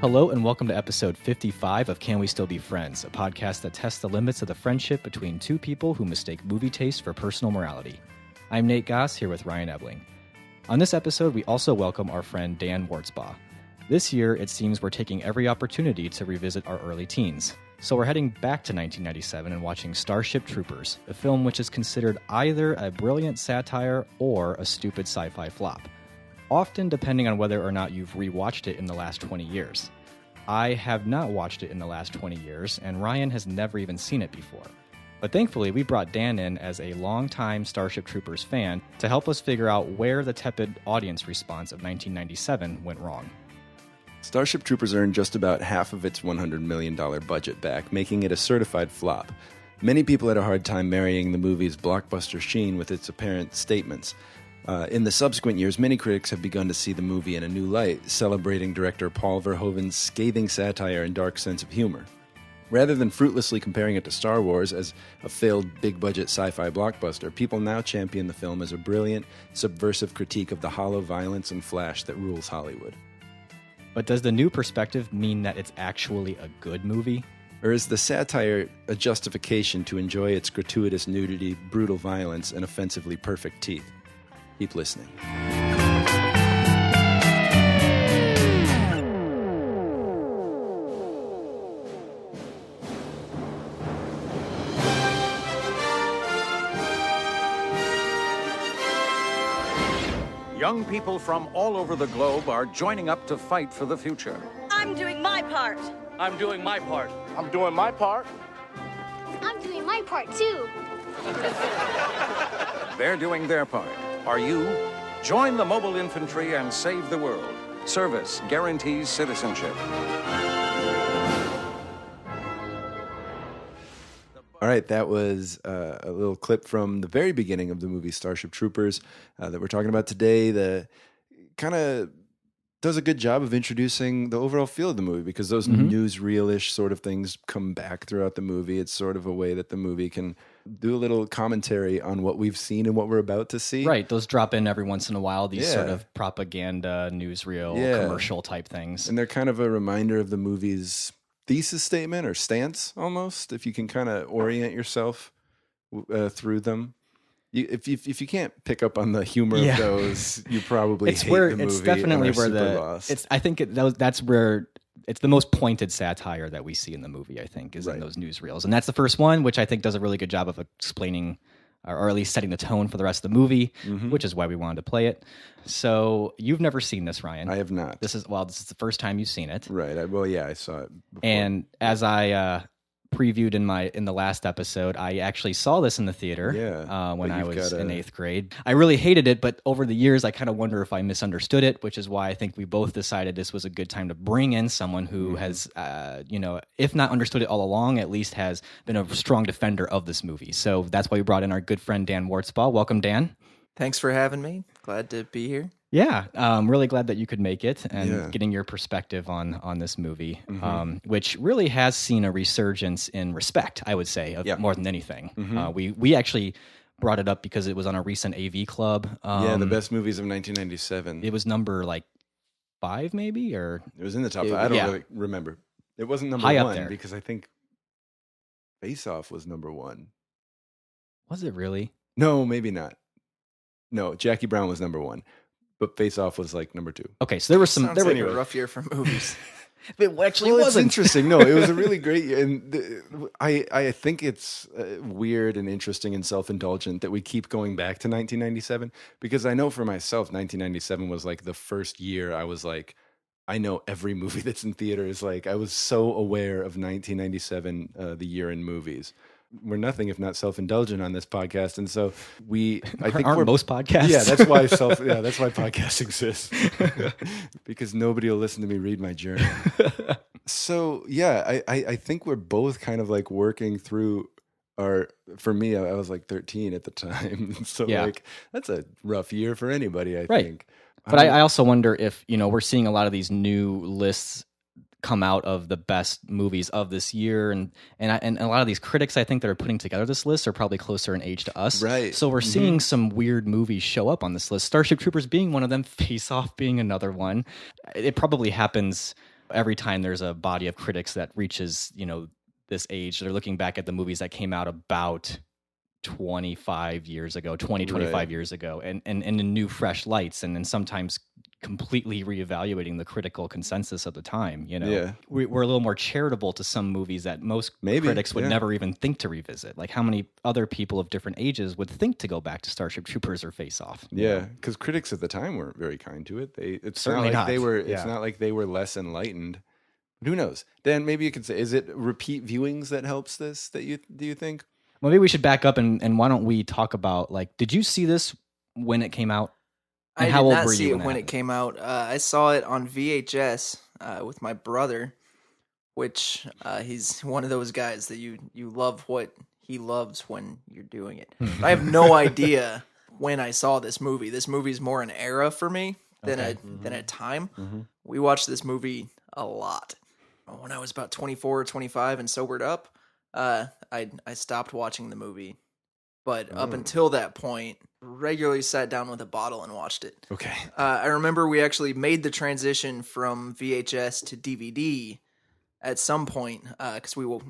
Hello and welcome to episode 55 of Can We Still Be Friends, a podcast that tests the limits of the friendship between two people who mistake movie taste for personal morality. I'm Nate Goss, here with Ryan Ebling. On this episode, we also welcome our friend Dan Wartzbaugh. This year, it seems we're taking every opportunity to revisit our early teens. So we're heading back to 1997 and watching Starship Troopers, a film which is considered either a brilliant satire or a stupid sci-fi flop, often depending on whether or not you've rewatched it in the last 20 years. I have not watched it in the last 20 years, and Ryan has never even seen it before. But thankfully, we brought Dan in as a longtime Starship Troopers fan to help us figure out where the tepid audience response of 1997 went wrong. Starship Troopers earned just about half of its $100 million budget back, making it a certified flop. Many people had a hard time marrying the movie's blockbuster sheen with its apparent statements. In the subsequent years, many critics have begun to see the movie in a new light, celebrating director Paul Verhoeven's scathing satire and dark sense of humor. Rather than fruitlessly comparing it to Star Wars as a failed big-budget sci-fi blockbuster, people now champion the film as a brilliant, subversive critique of the hollow violence and flash that rules Hollywood. But does the new perspective mean that it's actually a good movie? Or is the satire a justification to enjoy its gratuitous nudity, brutal violence, and offensively perfect teeth? Keep listening. Young people from all over the globe are joining up to fight for the future. I'm doing my part. I'm doing my part. I'm doing my part. I'm doing my part, too. They're doing their part. Are you? Join the mobile infantry and save the world. Service guarantees citizenship. All right, that was a little clip from the very beginning of the movie Starship Troopers that we're talking about today. The kind of does a good job of introducing the overall feel of the movie because those newsreel-ish sort of things come back throughout the movie. It's sort of a way that the movie can do a little commentary on what we've seen and what we're about to see. Right, those drop in every once in a while, these sort of propaganda, newsreel, commercial type things. And they're kind of a reminder of the movie's thesis statement or stance almost, if you can kind of orient yourself through them. If you can't pick up on the humor of those, you probably hate the movie. It's definitely where lost. I think that's where it's the most pointed satire that we see in the movie, I think, is in those newsreels. And that's the first one, which I think does a really good job of explaining or at least setting the tone for the rest of the movie, which is why we wanted to play it. So you've never seen this, Ryan. I have not. This is the first time you've seen it. Right. I saw it before. And as I previewed in the last episode, I actually saw this in the theater when I was in 8th grade. I really hated it, but over the years, I kind of wonder if I misunderstood it, which is why I think we both decided this was a good time to bring in someone who has, if not understood it all along, at least has been a strong defender of this movie. So that's why we brought in our good friend Dan Wartzbaugh. Welcome, Dan. Thanks for having me. Glad to be here. Yeah, I'm really glad that you could make it and getting your perspective on this movie, which really has seen a resurgence in respect, I would say, of more than anything. We actually brought it up because it was on a recent AV Club. The best movies of 1997. It was number 5 maybe, or it was in the top 5. I don't really remember. It wasn't number high 1 up there because I think Face Off was number 1. Was it really? No, maybe not. No, Jackie Brown was number 1. But Face Off was number 2. Okay, so there was some. Sounds like a rough year for movies. It actually wasn't. It's interesting. No, it was a really great year. And I think it's weird and interesting and self-indulgent that we keep going back to 1997 because I know for myself, 1997 was the first year I was I know every movie that's in theaters. I was so aware of 1997, the year in movies. We're nothing if not self-indulgent on this podcast, and so I think aren't most podcasts. Yeah, that's why that's why podcasts exist because nobody will listen to me read my journal. So yeah, I think we're both kind of working through our. For me, I was 13 at the time, so that's a rough year for anybody. I think, but I also wonder if we're seeing a lot of these new lists come out of the best movies of this year, and a lot of these critics I think that are putting together this list are probably closer in age to us. Right. So we're seeing some weird movies show up on this list. Starship Troopers being one of them, Face Off being another one. It probably happens every time there's a body of critics that reaches, this age, they're looking back at the movies that came out about 25 years ago, 25 years ago, and in new, fresh lights, and then sometimes completely reevaluating the critical consensus of the time. Yeah. We're a little more charitable to some movies that most critics would never even think to revisit. Like how many other people of different ages would think to go back to Starship Troopers or Face Off? Yeah, because critics at the time weren't very kind to it. It's Certainly not like not. they were. Yeah. It's not like they were less enlightened. But who knows? Dan, maybe you could say, is it repeat viewings that helps this? Do you think? Well, maybe we should back up and why don't we talk about, like, did you see this when it came out? And I how did old not were see you it when it came out. I saw it on VHS with my brother, which he's one of those guys that you love what he loves when you're doing it. I have no idea when I saw this movie. This movie's more an era for me than a time. We watched this movie a lot. When I was about 24 or 25 and sobered up, I stopped watching the movie. But up until that point, regularly sat down with a bottle and watched it. Okay. I remember we actually made the transition from VHS to DVD at some point because we will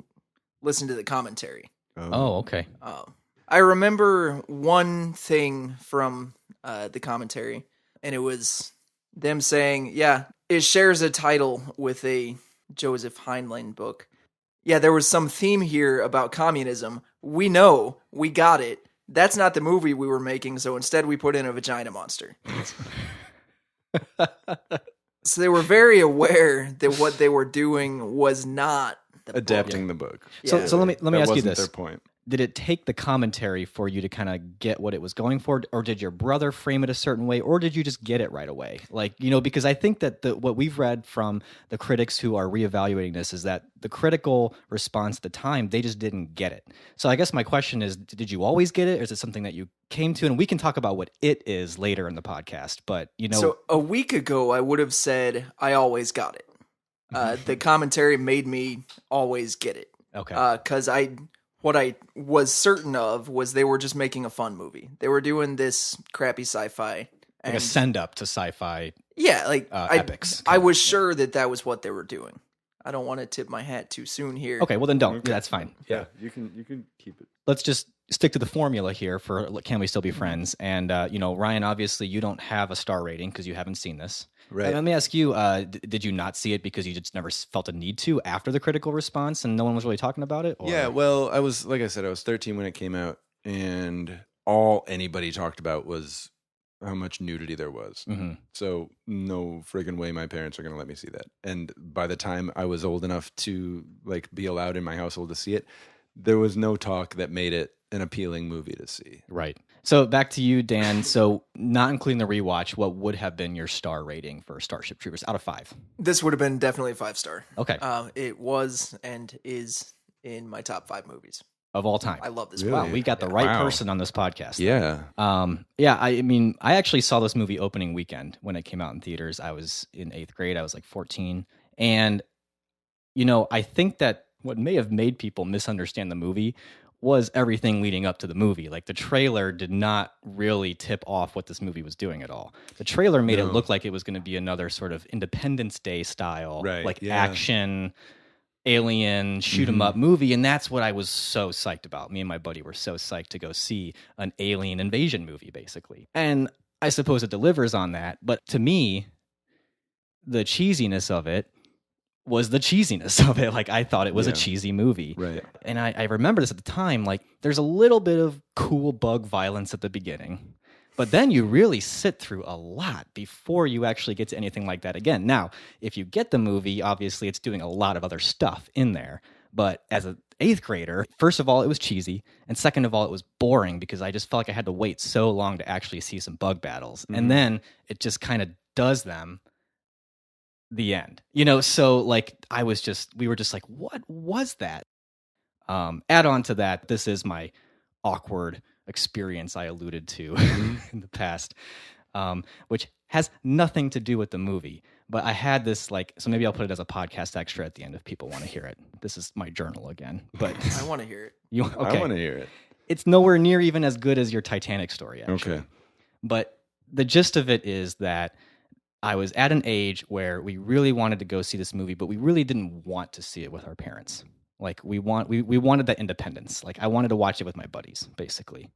listen to the commentary. Oh, okay. I remember one thing from the commentary, and it was them saying, yeah, it shares a title with a Joseph Heinlein book. Yeah, there was some theme here about communism. We know, we got it. That's not the movie we were making, so instead we put in a vagina monster. So they were very aware that what they were doing was not the Adapting book. the book. Yeah. So let me That ask you wasn't this. their point. Did it take the commentary for you to kind of get what it was going for, or did your brother frame it a certain way, or did you just get it right away? Like, because I think that what we've read from the critics who are reevaluating this is that the critical response at the time, they just didn't get it. So I guess my question is, did you always get it, or is it something that you came to? And we can talk about what it is later in the podcast, but So a week ago, I would have said I always got it. The commentary made me always get it. Okay. Because what I was certain of was they were just making a fun movie. They were doing this crappy sci-fi. Like a send up to sci-fi. Yeah, epics. I was sure that was what they were doing. I don't want to tip my hat too soon here. Okay, well then don't. Yeah, that's fine. Yeah, you can keep it. Let's just stick to the formula here for Can We Still Be Friends? And, Ryan, obviously you don't have a star rating because you haven't seen this. Right. Let me ask you, did you not see it because you just never felt a need to after the critical response and no one was really talking about it? Or? Yeah, well, I was 13 when it came out, and all anybody talked about was how much nudity there was. Mm-hmm. So no friggin' way my parents are going to let me see that. And by the time I was old enough to be allowed in my household to see it, there was no talk that made it an appealing movie to see. Right. So back to you, Dan. So not including the rewatch, what would have been your star rating for Starship Troopers out of 5? This would have been definitely a 5-star. Okay. It was and is in my top 5 movies. Of all time. I love this Really? movie. Wow, we got the right Wow. person on this podcast. Yeah. I mean, I actually saw this movie opening weekend when it came out in theaters. I was in 8th grade. I was 14. And, I think that what may have made people misunderstand the movie was everything leading up to the movie. Like the trailer did not really tip off what this movie was doing at all. The trailer made it look like it was going to be another sort of Independence Day style, action, alien, shoot 'em up movie. And that's what I was so psyched about. Me and my buddy were so psyched to go see an alien invasion movie, basically. And I suppose it delivers on that. But to me, the cheesiness of it was the cheesiness of it. I thought it was a cheesy movie. Right. And I remember this at the time, there's a little bit of cool bug violence at the beginning, but then you really sit through a lot before you actually get to anything like that again. Now, if you get the movie, obviously it's doing a lot of other stuff in there, but as an 8th grader, first of all, it was cheesy, and second of all, it was boring because I just felt like I had to wait so long to actually see some bug battles. And then it just kind of does them the end, so we were just like, what was that? Add on to that, this is my awkward experience I alluded to in the past, which has nothing to do with the movie, but I had this so maybe I'll put it as a podcast extra at the end if people want to hear it. This is my journal again, but I want to hear it. I want to hear it. It's nowhere near even as good as your Titanic story, actually. Okay. But the gist of it is that I was at an age where we really wanted to go see this movie, but we really didn't want to see it with our parents. Like we wanted that independence. Like I wanted to watch it with my buddies, basically.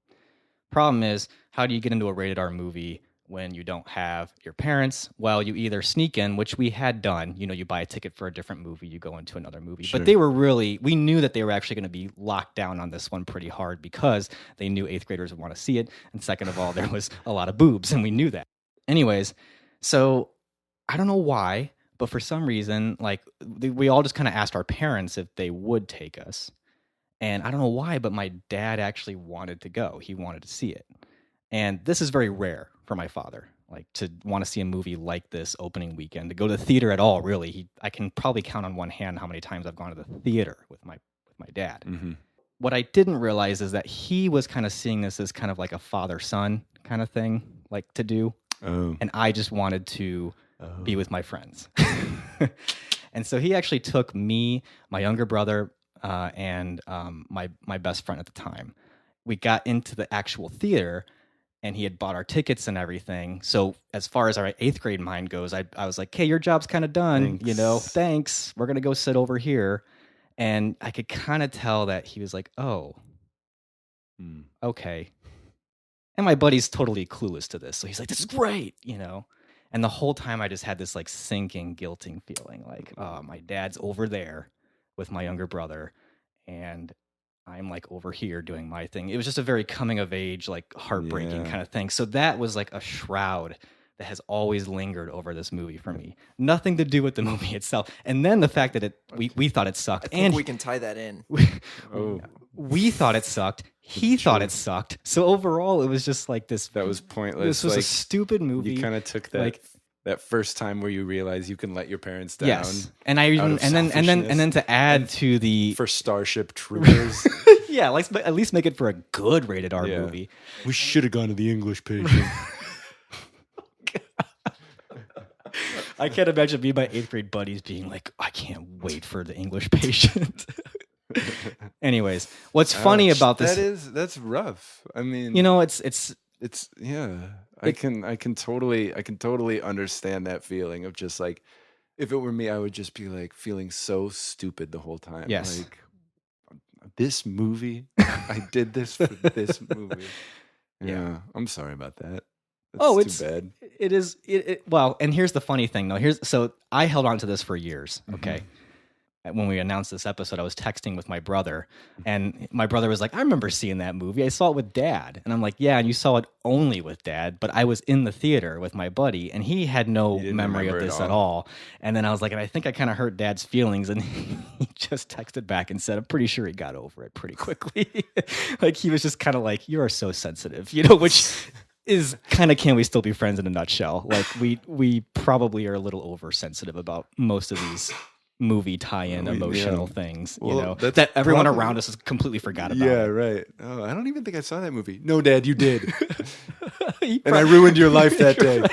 Problem is, how do you get into a rated R movie when you don't have your parents? Well, you either sneak in, which we had done. You know, you buy a ticket for a different movie, you go into another movie. Sure. But we knew that they were actually going to be locked down on this one pretty hard because they knew 8th graders would want to see it. And second of all, there was a lot of boobs, and we knew that. Anyways, so I don't know why, but for some reason, like we all just kind of asked our parents if they would take us. And I don't know why, but my dad actually wanted to go. He wanted to see it. And this is very rare for my father, like to want to see a movie like this opening weekend, to go to the theater at all, really. I can probably count on one hand how many times I've gone to the theater with my dad. Mm-hmm. What I didn't realize is that he was kind of seeing this as kind of like a father-son kind of thing, like to do. Oh. And I just wanted to be with my friends. And so he actually took me, my younger brother, and my best friend at the time. We got into the actual theater, and he had bought our tickets and everything. So as far as our 8th grade mind goes, I was like, "Hey, your job's kind of done. Thanks. Thanks. We're gonna go sit over here." And I could kind of tell that he was like, "Oh, okay." And my buddy's totally clueless to this, so he's like, "This is great," And the whole time I just had this like sinking, guilting feeling, like, "Oh, my dad's over there with my younger brother, and I'm like over here doing my thing." It was just a very coming of age, like heartbreaking kind of thing. So that was like a shroud that has always lingered over this movie for me. Nothing to do with the movie itself. And then the fact that we thought it sucked. I think we can tie that in. We thought it sucked. He thought it sucked. So overall, it was just like this. That was pointless. This was a stupid movie. You kind of took that that first time where you realize you can let your parents down. Yes, and then to add to the for Starship Troopers. Yeah, like at least make it for a good rated R movie. We should have gone to the English patient. I can't imagine me and my 8th grade buddies being like, "I can't wait for the English patient." Anyways, what's funny about this? That's rough. I mean, it's I can totally understand that feeling of just like, if it were me, I would just be like feeling so stupid the whole time. Yes. Like, this movie, I did this for this movie. Yeah, I'm sorry about that. It's too bad. It is. Well, and here's the funny thing, though. So I held on to this for years. Okay. Mm-hmm. When we announced this episode, I was texting with my brother, and my brother was like, "I remember seeing that movie. I saw it with Dad." And I'm like, "Yeah, and you saw it only with Dad, but I was in the theater with my buddy, and he had no memory of this at all." And then I was like, and I think I kind of hurt Dad's feelings, and he just texted back and said, "I'm pretty sure he got over it pretty quickly." Like he was just kind of like, "You are so sensitive," which is kind of Can We Still Be Friends in a nutshell. Like we probably are a little oversensitive about most of these movie tie-in emotional things, that everyone around us has completely forgot about. Yeah, right. Oh, I don't even think I saw that movie. No, Dad, you did. And I ruined your life that day.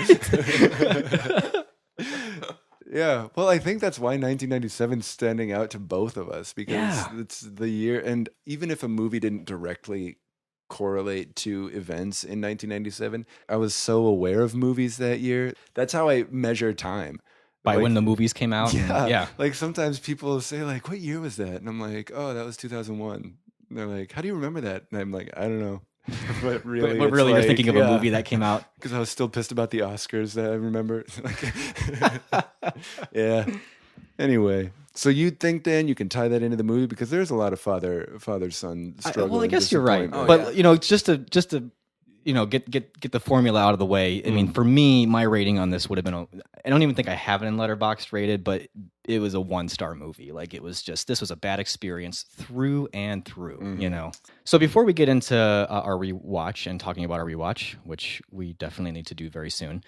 Yeah, well, I think that's why 1997 is standing out to both of us, because it's the year, and even if a movie didn't directly correlate to events in 1997, I was so aware of movies that year. That's how I measure time. By when the movies came out? Yeah. Like sometimes people say like, "What year was that?" And I'm like, "Oh, that was 2001." And they're like, "How do you remember that?" And I'm like, "I don't know." But really, you're thinking of a movie that came out? Because I was still pissed about the Oscars that I remember. Yeah. Anyway, so you think, Dan, you can tie that into the movie, because there's a lot of father-son struggle. Well, I guess you're right. But just to get the formula out of the way. I mean, for me, my rating on this would have been I don't even think I have it in Letterboxd rated, but it was a 1-star movie. Like this was a bad experience through and through, So before we get into our rewatch and talking about our rewatch, which we definitely need to do very soon,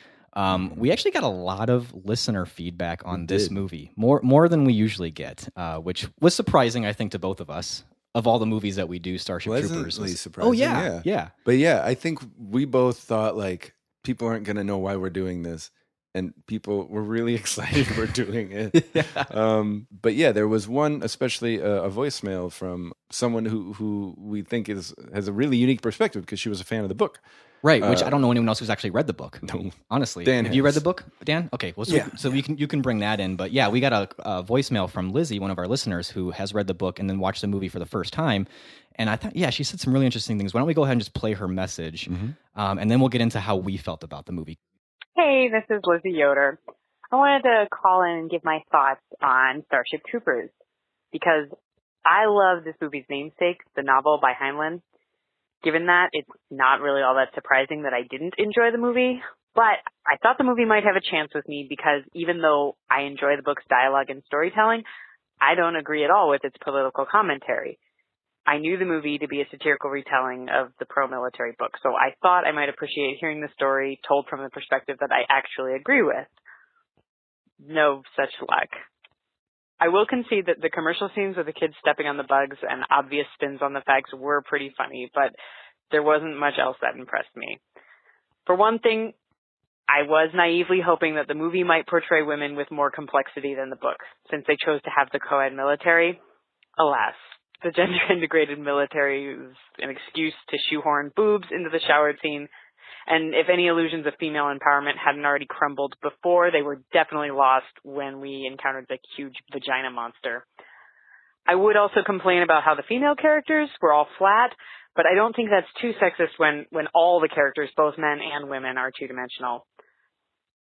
we actually got a lot of listener feedback on this movie, more than we usually get, which was surprising, I think, to both of us. Of all the movies that we do, Starship Troopers was surprising. Oh yeah. But yeah, I think we both thought like people aren't going to know why we're doing this. and people were really excited we're doing it. But yeah, there was one, especially a voicemail from someone who we think has a really unique perspective because she was a fan of the book. Right, which I don't know anyone else who's actually read the book. No, honestly. Dan have you read has. the book, Dan? Okay, well, Yeah. so you can bring that in. But yeah, we got a voicemail from Lizzie, one of our listeners, who has read the book and then watched the movie for the first time. And I thought, yeah, she said some really interesting things. Why don't we go ahead and just play her message, and then we'll get into how we felt about the movie. Hey, this is Lizzie Yoder. I wanted to call in and give my thoughts on Starship Troopers because I love this movie's namesake, the novel by Heinlein. Given that, it's not really all that surprising that I didn't enjoy the movie, but I thought the movie might have a chance with me because even though I enjoy the book's dialogue and storytelling, I don't agree at all with its political commentary. I knew the movie to be a satirical retelling of the pro-military book, so I thought I might appreciate hearing the story told from the perspective that I actually agree with. No such luck. I will concede that the commercial scenes with the kids stepping on the bugs and obvious spins on the facts were pretty funny, but there wasn't much else that impressed me. For one thing, I was naively hoping that the movie might portray women with more complexity than the book, since they chose to have the co-ed military. Alas, the gender-integrated military is an excuse to shoehorn boobs into the shower scene, and if any illusions of female empowerment hadn't already crumbled before, they were definitely lost when we encountered the huge vagina monster. I would also complain about how the female characters were all flat, but I don't think that's too sexist when all the characters, both men and women, are two-dimensional.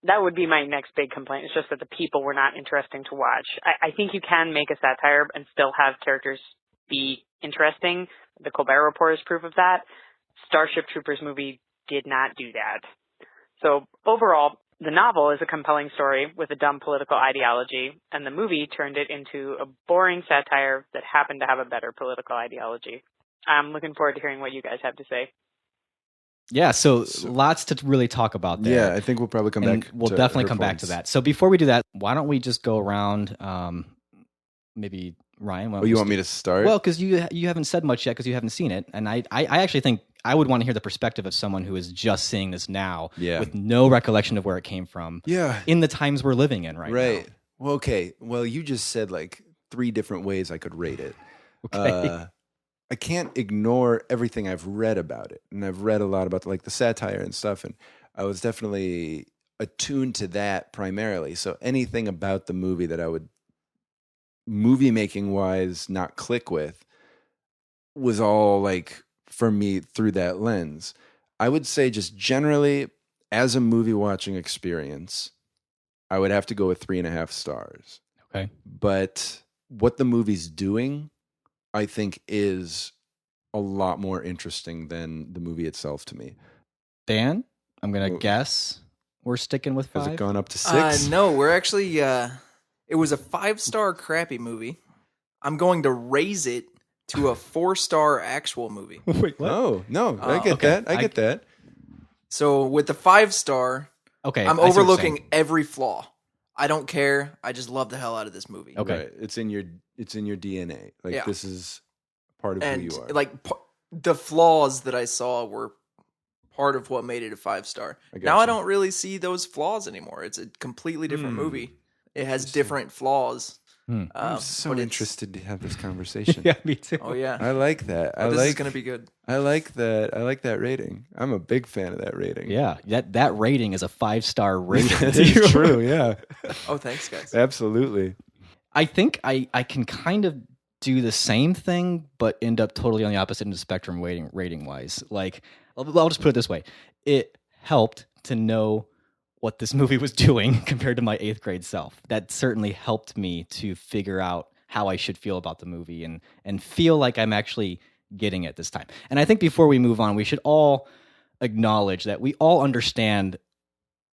That would be my next big complaint. It's just that the people were not interesting to watch. I think you can make a satire and still have characters be interesting. The Colbert Report is proof of that. Starship Troopers movie did not do that. So overall, the novel is a compelling story with a dumb political ideology, and the movie turned it into a boring satire that happened to have a better political ideology. I'm looking forward to hearing what you guys have to say. Yeah, so lots to really talk about there. Yeah, I think we'll probably come And back. We'll to definitely her come back points. to that. So before we do that, why don't we just go around? Maybe Ryan. Why don't Oh, you we want me to start? Well, because you haven't said much yet because you haven't seen it, and I actually think I would want to hear the perspective of someone who is just seeing this now, with no recollection of where it came from. Yeah, in the times we're living in right now. Well, okay. Well, you just said like 3 different ways I could rate it. Okay. I can't ignore everything I've read about it, and I've read a lot about like the satire and stuff, and I was definitely attuned to that primarily. So anything about the movie that I would, movie making wise, not click with, was all like for me through that lens. I would say just generally as a movie watching experience, I would have to go with 3.5 stars. Okay. But what the movie's doing, I think, is a lot more interesting than the movie itself to me. Dan, I'm going to guess we're sticking with 5. Has it gone up to 6? No, we're actually, it was a 5-star crappy movie. I'm going to raise it to a 4-star actual movie. Wait, what? Oh, no, I get okay. that. I get that. So with the 5-star, Okay, I'm I see what you're overlooking saying. every flaw. I don't care. I just love the hell out of this movie. Okay. Right. It's in your DNA. Like, Yeah. this is part of And who you are. like the flaws that I saw were part of what made it a 5-star. I got Now I you. don't really see those flaws anymore. It's a completely different movie. It has different flaws. I'm so but it's- interested to have this conversation. Yeah, me too. Oh yeah. I like that. This is gonna be good. I like that. I like that rating. I'm a big fan of that rating. Yeah, that rating is a 5-star rating. It's true. Yeah, Oh, thanks, guys. absolutely. I think I can kind of do the same thing, but end up totally on the opposite end of the spectrum rating wise. Like, I'll just put it this way: it helped to know what this movie was doing compared to my 8th grade self. That certainly helped me to figure out how I should feel about the movie and feel like I'm actually getting it this time. And I think before we move on, we should all acknowledge that we all understand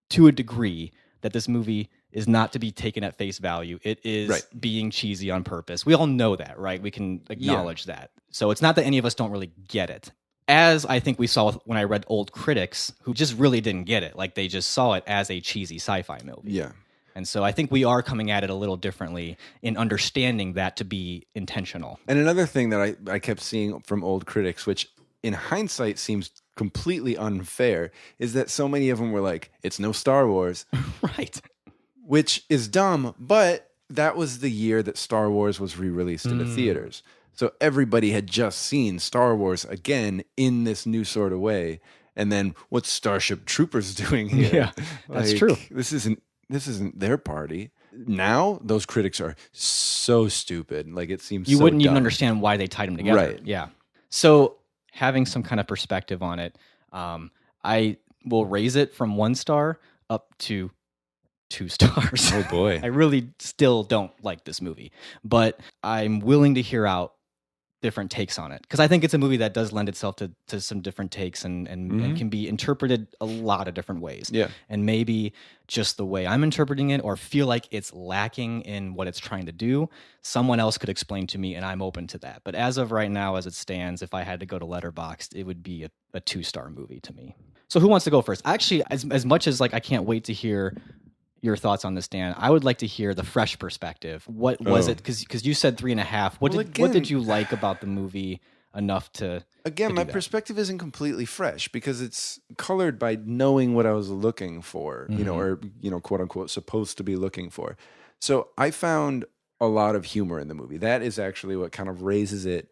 to a degree that this movie is not to be taken at face value. It is Right. being cheesy on purpose. We all know that, right? We can acknowledge that. So it's not that any of us don't really get it. As I think we saw when I read old critics who just really didn't get it. Like, they just saw it as a cheesy sci-fi movie. Yeah. And so I think we are coming at it a little differently in understanding that to be intentional. And another thing that I kept seeing from old critics, which in hindsight seems completely unfair is that so many of them were like, it's no Star Wars. Right. Which is dumb, but that was the year that Star Wars was re-released in the theaters. So everybody had just seen Star Wars again in this new sort of way. And then what's Starship Troopers doing here? Yeah, that's true. This isn't their party. Now those critics are so stupid. Like it seems you so wouldn't even dumb. understand why they tied them together. Right. Yeah. So having some kind of perspective on it, I will raise it from 1 star up to 2 stars. Oh boy. I really still don't like this movie, but I'm willing to hear out different takes on it because I think it's a movie that does lend itself to some different takes and can be interpreted a lot of different ways. Yeah. And maybe just the way I'm interpreting it or feel like it's lacking in what it's trying to do, someone else could explain to me and I'm open to that. But as of right now, as it stands, if I had to go to Letterboxd, it would be a 2-star movie to me. So who wants to go first? Actually, as much as like I can't wait to hear your thoughts on this, Dan, I would like to hear the fresh perspective. What was it? Because you said 3.5. What did you like about the movie enough to Again, my perspective isn't completely fresh because it's colored by knowing what I was looking for, or quote unquote supposed to be looking for. So I found a lot of humor in the movie. That is actually what kind of raises it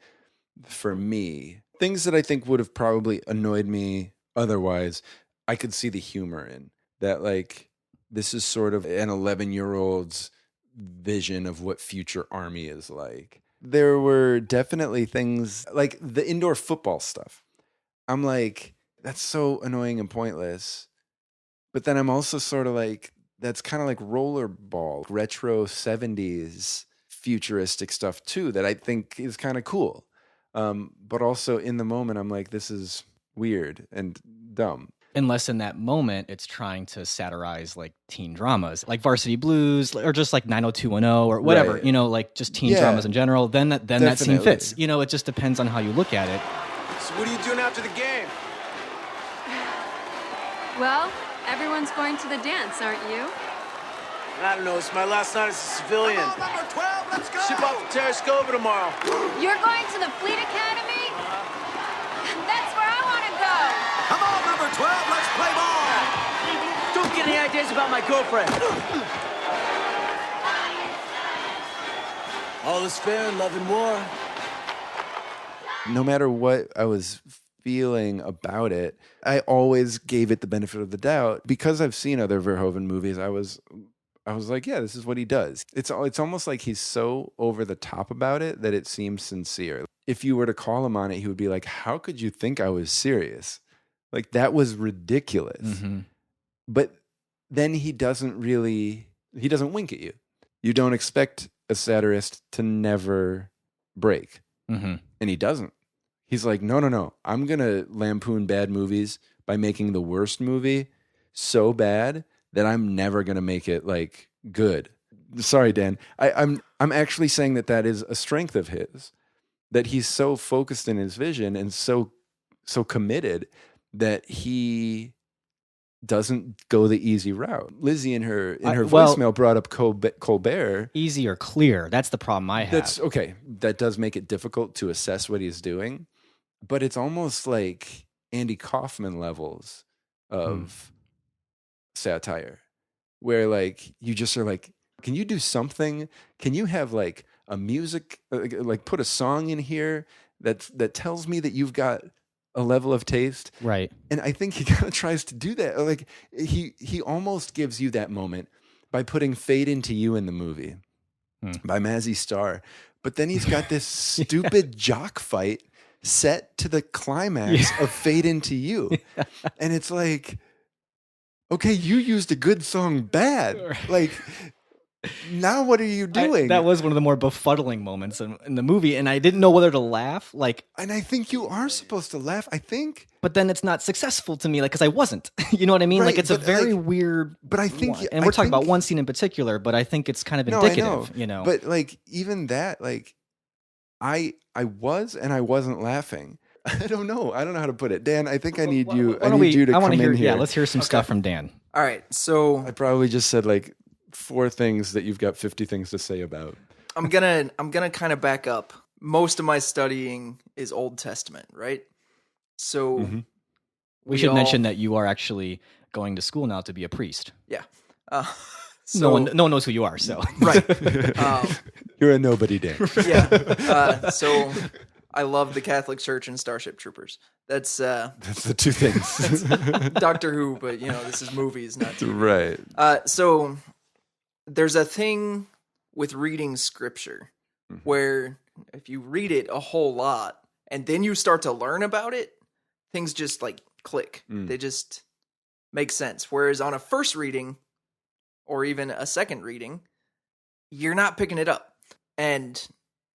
for me. Things that I think would have probably annoyed me otherwise, I could see the humor in that. Like, this is sort of an 11-year-old's vision of what future Army is like. There were definitely things like the indoor football stuff. I'm like, that's so annoying and pointless. But then I'm also sort of like, that's kind of like rollerball, retro 70s futuristic stuff too, that I think is kind of cool. But also in the moment, I'm like, this is weird and dumb. Unless in that moment it's trying to satirize like teen dramas, like Varsity Blues, or just like 90210 or whatever, Right. Like just teen dramas in general. Then that scene Definitely. fits. It just depends on how you look at it. So what are you doing after the game? Well, everyone's going to the dance, aren't you? I don't know. It's my last night as a civilian. Come on, number 12, let's go! Ship off to Terrascova tomorrow. You're going to the Fleet Academy? That's where I want to go. Come on, number 12, let's play ball! Don't get any ideas about my girlfriend. All is fair in love and war. No matter what I was feeling about it, I always gave it the benefit of the doubt. Because I've seen other Verhoeven movies, I was like, yeah, this is what he does. It's almost like he's so over the top about it that it seems sincere. If you were to call him on it, he would be like, how could you think I was serious? Like, that was ridiculous. Mm-hmm. But then he doesn't wink at you. You don't expect a satirist to never break. Mm-hmm. And he doesn't. He's like, no. I'm going to lampoon bad movies by making the worst movie so bad that I'm never going to make it like good. Sorry, Dan. I'm actually saying that is a strength of his, that he's so focused in his vision and so committed that he doesn't go the easy route. Lizzie in her voicemail brought up Colbert. Easy or clear. That's the problem I have. That's okay. That does make it difficult to assess what he's doing, but it's almost like Andy Kaufman levels of satire, where like you just are like, can you do something? Can you have like a music, like put a song in here that tells me that you've got a level of taste, right? And I think he kind of tries to do that. Like he almost gives you that moment by putting "Fade Into You" in the movie by Mazzy Star, but then he's got this stupid jock fight set to the climax of "Fade Into You," and it's like, okay, you used a good song bad, like. Now what are you doing? That was one of the more befuddling moments in the movie, and I didn't know whether to laugh. And I think you are supposed to laugh. I think, but then it's not successful to me, because I wasn't. You know what I mean? Right, like it's a very weird. But I think, and we're talking about one scene in particular, but I think it's kind of indicative. No, but like even that, like I was and I wasn't laughing. I don't know how to put it. Dan, I think I need you. I need you to come in here. Yeah, let's hear some stuff from Dan. All right, so I probably just said like 4 things that you've got 50 things to say about. I'm gonna kind of back up. Most of my studying is Old Testament, right? So We should mention that you are actually going to school now to be a priest. Yeah. No one knows who you are, so. Right. You're a nobody, Dan. Yeah. So I love the Catholic Church and Starship Troopers. That's the two things. Doctor Who, but this is movies, not TV. Right. So there's a thing with reading scripture where if you read it a whole lot and then you start to learn about it, things just like click. They just make sense. Whereas on a first reading or even a second reading, you're not picking it up. And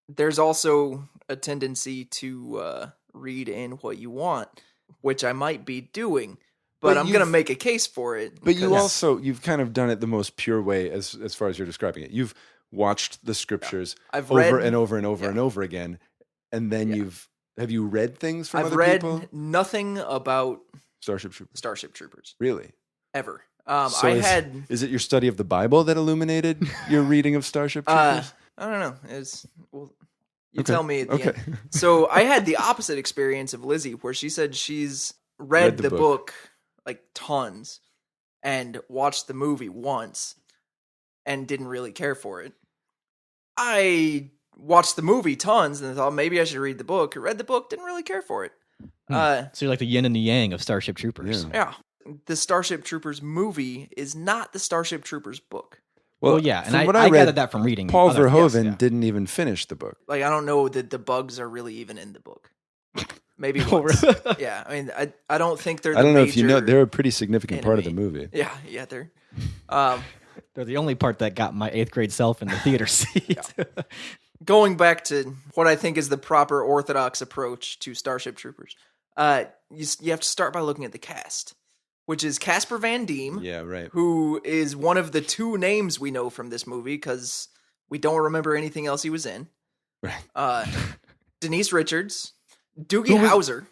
there's also a tendency to read in what you want, which I might be doing, but I'm going to make a case for it. But you've kind of done it the most pure way as far as you're describing it. You've watched the scriptures over and over and over and over again, and then have you read things from other people? I've read nothing about Starship Troopers. Really? Ever. Is it your study of the Bible that illuminated your reading of Starship Troopers? I don't know. Tell me at the end. So I had the opposite experience of Lizzie, where she said she's read the book like tons and watched the movie once and didn't really care for it. I watched the movie tons and thought maybe I should read the book. I read the book, didn't really care for it. So you're like the yin and the yang of Starship Troopers. Yeah. The Starship Troopers movie is not the Starship Troopers book. Well, yeah, and I gathered that from reading. Paul Verhoeven didn't even finish the book. Like, I don't know that the bugs are really even in the book. Maybe once. Yeah, I mean, I don't think they're. I don't know if you know, they're a pretty significant part of the movie. Yeah, they're. They're the only part that got my 8th grade self in the theater seat. Going back to what I think is the proper orthodox approach to Starship Troopers, you have to start by looking at the cast, which is Casper Van Diem, who is one of the 2 names we know from this movie because we don't remember anything else he was in. Right. Denise Richards, Doogie Howser,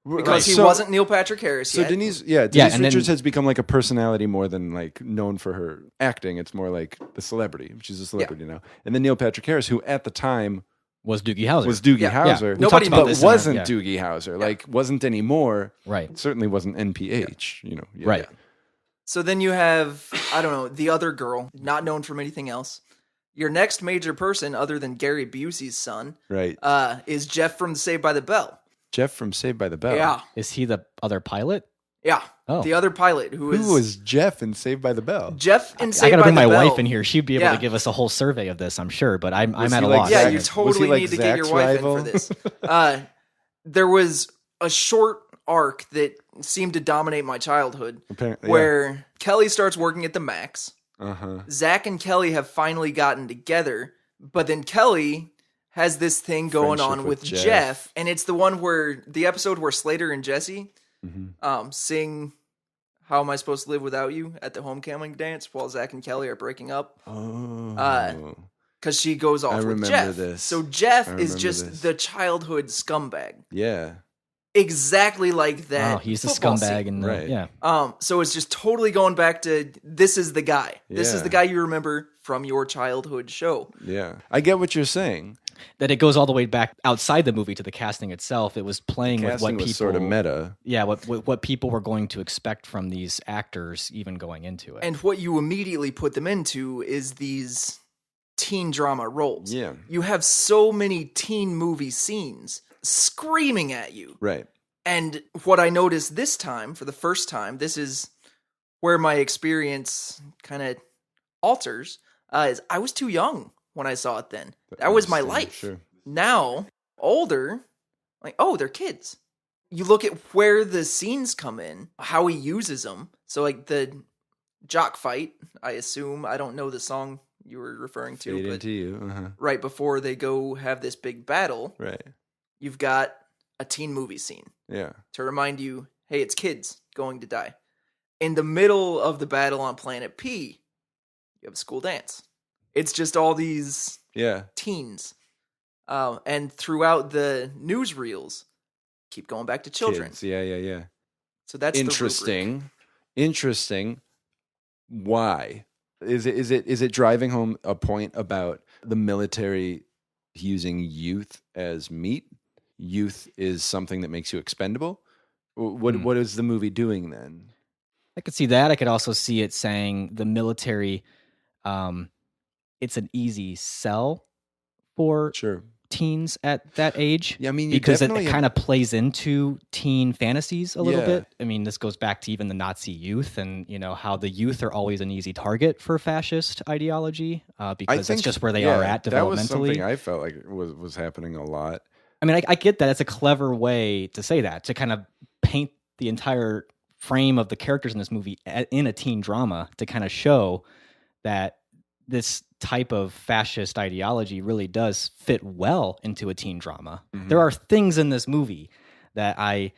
because he wasn't Neil Patrick Harris yet. Denise Richards has become like a personality more than like known for her acting. It's more like the celebrity. She's a celebrity now. And then Neil Patrick Harris, who at the time was Doogie Howser. Howser. Nobody but wasn't Doogie Howser. Like, wasn't anymore. Right. Certainly wasn't NPH, Right. So then you have, I don't know, the other girl, not known from anything else. Your next major person, other than Gary Busey's son, is Jeff from Saved by the Bell. Jeff from Saved by the Bell? Yeah. Is he the other pilot? Yeah. Oh. The other pilot who was Jeff in Saved by the Bell? Jeff in Saved by the Bell. I gotta bring my wife in here. She'd be able to give us a whole survey of this, I'm sure, but I'm at a loss. Yeah, you totally need to get your wife in for this. There was a short arc that seemed to dominate my childhood where Kelly starts working at the Max. Zach and Kelly have finally gotten together, but then Kelly has this thing going on with Jeff, and it's the episode where Slater and Jesse sing How Am I Supposed to Live Without You at the homecoming dance while Zach and Kelly are breaking up. Because she goes off with Jeff. This. So Jeff is just the childhood scumbag. Yeah. Exactly like that. Oh, he's the scumbag. So it's just totally going back to, this is the guy. This is the guy you remember from your childhood show. Yeah. I get what you're saying. That it goes all the way back outside the movie to the casting itself. It was playing with what people... was sort of meta. Yeah, what people were going to expect from these actors even going into it. And what you immediately put them into is these teen drama roles. Yeah. You have so many teen movie scenes screaming at you. Right. And what I noticed this time, for the first time, this is where my experience kind of alters, is I was too young when I saw it then. That was my life. Sure. Now, older, like, oh, they're kids. You look at where the scenes come in, how he uses them. So, like, the jock fight, I assume, I don't know the song you were referring to. Fade Into You. Right before they go have this big battle. Right. You've got a teen movie scene. Yeah. To remind you, hey, it's kids going to die. In the middle of the battle on Planet P, you have a school dance. It's just all these teens. And throughout the newsreels, keep going back to children. Kids. Yeah. So that's interesting. Interesting. Why? Is it driving home a point about the military using youth as meat? Youth is something that makes you expendable. What is the movie doing then? I could see that. I could also see it saying the military, it's an easy sell for teens at that age. Yeah, I mean, because it kind of plays into teen fantasies a little bit. I mean, this goes back to even the Nazi youth and, how the youth are always an easy target for fascist ideology because that's just where they are at developmentally. That was something I felt like was happening a lot. I mean, I get that. It's a clever way to say that, to kind of paint the entire frame of the characters in this movie in a teen drama to kind of show that this type of fascist ideology really does fit well into a teen drama. Mm-hmm. There are things in this movie that I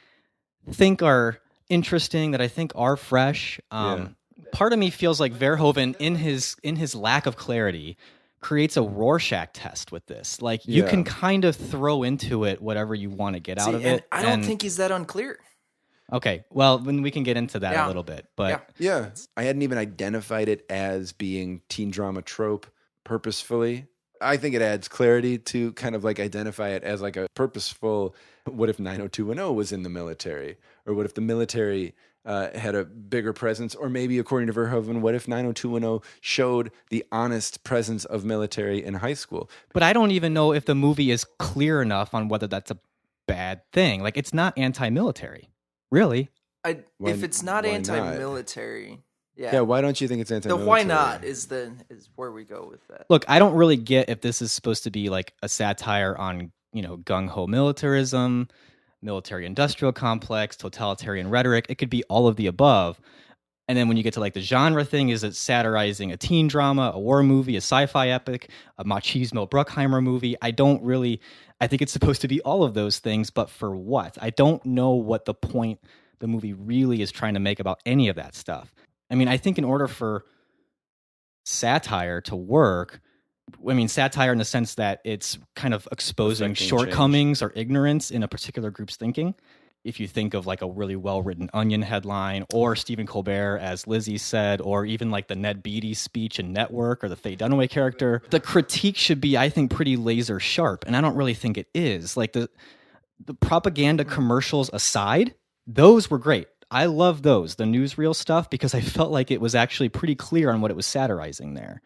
think are interesting, that I think are fresh. Part of me feels like Verhoeven, in his lack of clarity, creates a Rorschach test with this. Like, you can kind of throw into it whatever you want to get out of it. I don't think he's that unclear. Okay, well, then we can get into that a little bit. But I hadn't even identified it as being teen drama trope purposefully. I think it adds clarity to kind of like identify it as like a purposeful, what if 90210 was in the military? Or what if the military had a bigger presence? Or maybe, according to Verhoeven, what if 90210 showed the honest presence of military in high school? But I don't even know if the movie is clear enough on whether that's a bad thing. Like, it's not anti-military. Really? If it's not anti-military, why don't you think it's anti-military? The why not is where we go with that. Look, I don't really get if this is supposed to be like a satire on, gung-ho militarism, military-industrial complex, totalitarian rhetoric. It could be all of the above. And then when you get to like the genre thing, is it satirizing a teen drama, a war movie, a sci-fi epic, a machismo Bruckheimer movie? I think it's supposed to be all of those things, but for what? I don't know what the point the movie really is trying to make about any of that stuff. I mean, I think in order for satire to work, satire in the sense that it's kind of exposing shortcomings or ignorance in a particular group's thinking. If you think of like a really well-written Onion headline, or Stephen Colbert, as Lizzie said, or even like the Ned Beatty speech in Network, or the Faye Dunaway character, the critique should be, I think, pretty laser sharp. And I don't really think it is. Like the propaganda commercials aside, those were great. I love those, the newsreel stuff, because I felt like it was actually pretty clear on what it was satirizing there.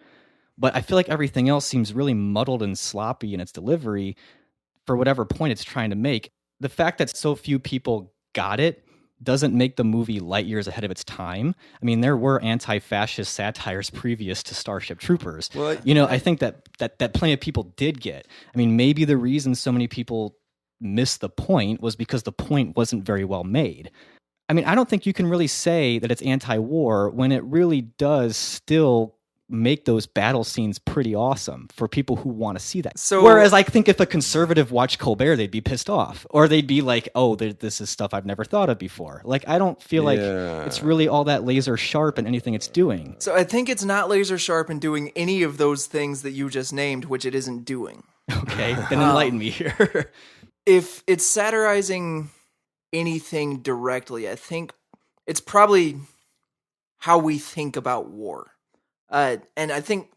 But I feel like everything else seems really muddled and sloppy in its delivery for whatever point it's trying to make. The fact that so few people got it doesn't make the movie light years ahead of its time. I mean, there were anti-fascist satires previous to Starship Troopers. Well, I think that plenty of people did get. I mean, maybe the reason so many people missed the point was because the point wasn't very well made. I mean, I don't think you can really say that it's anti-war when it really does still make those battle scenes pretty awesome for people who want to see that. So, whereas I think if a conservative watched Colbert, they'd be pissed off, or they'd be like, "Oh, this is stuff I've never thought of before." Like, I don't feel like it's really all that laser sharp in anything it's doing. So I think it's not laser sharp in doing any of those things that you just named, which it isn't doing. Okay, then enlighten me here. If it's satirizing anything directly, I think it's probably how we think about war. And I think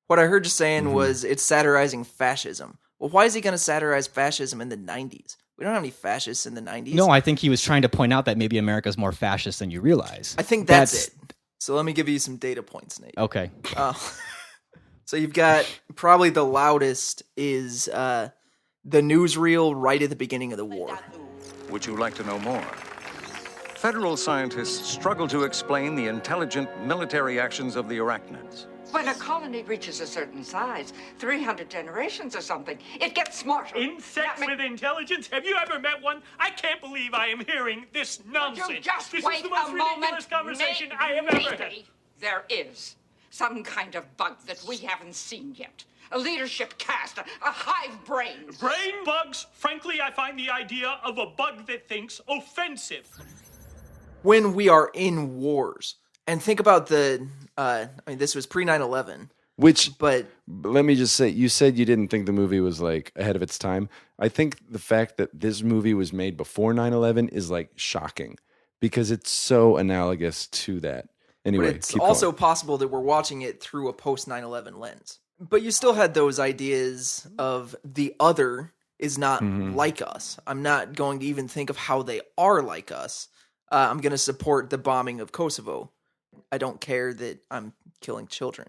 what I heard you saying was it's satirizing fascism. Well, why is he going to satirize fascism in the 90s? We don't have any fascists in the 90s. No, I think he was trying to point out that maybe America's more fascist than you realize. I think that's it. So let me give you some data points, Nate. Okay. So you've got probably the loudest is the newsreel right at the beginning of the war. Would you like to know more? Federal scientists struggle to explain the intelligent military actions of the arachnids. When a colony reaches a certain size, 300 generations or something, it gets smarter. Insects with intelligence? Have you ever met one? I can't believe I am hearing this nonsense. You just this wait is the most a ridiculous moment. conversation I have ever had. There is some kind of bug that we haven't seen yet. A leadership caste, a hive brain. Brain bugs? Frankly, I find the idea of a bug that thinks offensive. When we are in wars, and think about this was pre 9/11. But let me just say, you said you didn't think the movie was like ahead of its time. I think the fact that this movie was made before 9/11 is like shocking because it's so analogous to that. Anyway, but it's also possible that we're watching it through a post 9/11 lens. But you still had those ideas of the other is not like us. I'm not going to even think of how they are like us. I'm going to support the bombing of Kosovo. I don't care that I'm killing children.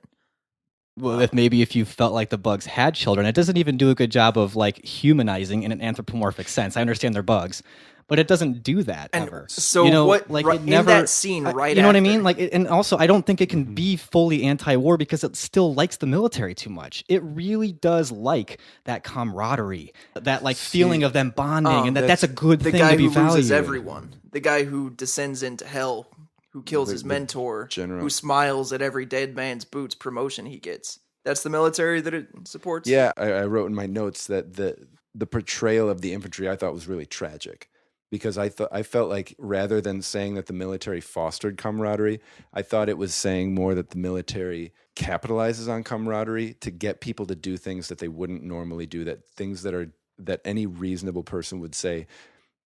Well, if you felt like the bugs had children, it doesn't even do a good job of like humanizing in an anthropomorphic sense. I understand they're bugs, but it doesn't do that ever. So it never, in that scene right you know after, what I mean? Like, and also I don't think it can be fully anti-war because it still likes the military too much. It really does like that camaraderie, that like feeling of them bonding, and that's a good thing to be valued. The guy who loses everyone, the guy who descends into hell, who kills his mentor, who smiles at every dead man's boots promotion he gets. That's the military that it supports? Yeah, I wrote in my notes that the portrayal of the infantry I thought was really tragic, because I felt like rather than saying that the military fostered camaraderie, I thought it was saying more that the military capitalizes on camaraderie to get people to do things that they wouldn't normally do, that any reasonable person would say,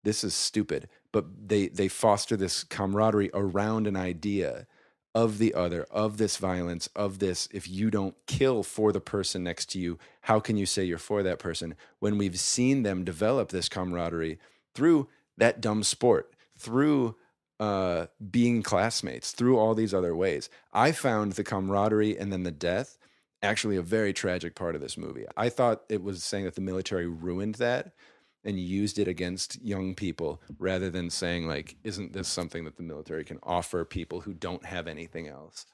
this is stupid. But they foster this camaraderie around an idea of the other, of this violence, of this, if you don't kill for the person next to you, how can you say you're for that person? When we've seen them develop this camaraderie through that dumb sport, through being classmates, through all these other ways. I found the camaraderie and then the death actually a very tragic part of this movie. I thought it was saying that the military ruined that and used it against young people rather than saying, like, isn't this something that the military can offer people who don't have anything else?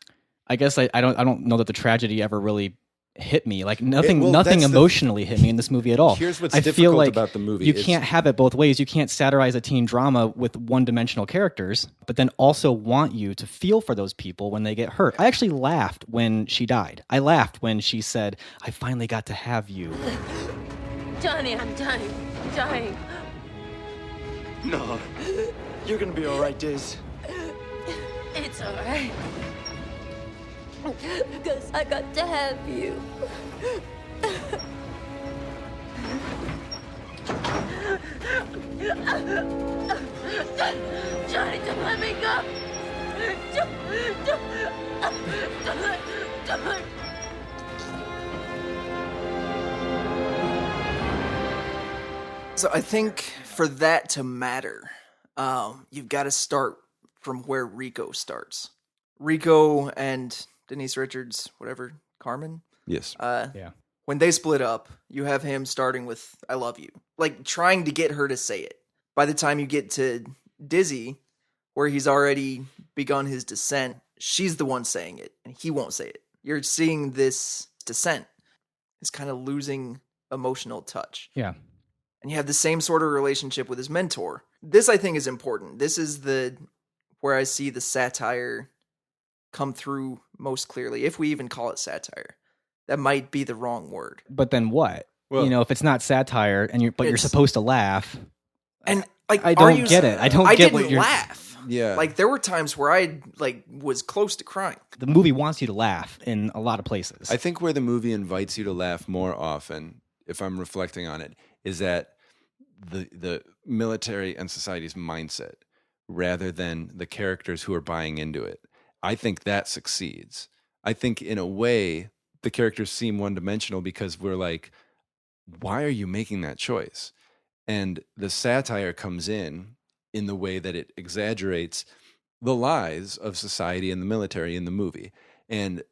I guess I don't know that the tragedy ever really hit me. Like nothing emotionally hit me in this movie at all. Here's what's I difficult feel like about the movie. You can't have it both ways. You can't satirize a teen drama with one-dimensional characters, but then also want you to feel for those people when they get hurt. I actually laughed when she died. I laughed when she said, I finally got to have you. Johnny, I'm dying. I'm dying. No. You're gonna be all right, Diz. It's all right. Because I got to have you. Johnny, don't let me go. Don't. So I think for that to matter, you've got to start from where Rico starts. Rico and Denise Richards, whatever, Carmen? Yes. Yeah. When they split up, you have him starting with, I love you. Like, trying to get her to say it. By the time you get to Dizzy, where he's already begun his descent, she's the one saying it, and he won't say it. You're seeing this descent. It's kind of losing emotional touch. Yeah. And you have the same sort of relationship with his mentor. This, I think, is important. This is where I see the satire come through most clearly, if we even call it satire. That might be the wrong word. But then what? Well, if it's not satire and you're supposed to laugh, and like I don't get it. I don't get what didn't you're laugh. Yeah. Like there were times where I was close to crying. The movie wants you to laugh in a lot of places. I think where the movie invites you to laugh more often, if I'm reflecting on it, is that the military and society's mindset rather than the characters who are buying into it. I think that succeeds. I think in a way the characters seem one-dimensional because we're like, why are you making that choice? And the satire comes in the way that it exaggerates the lies of society and the military in the movie. And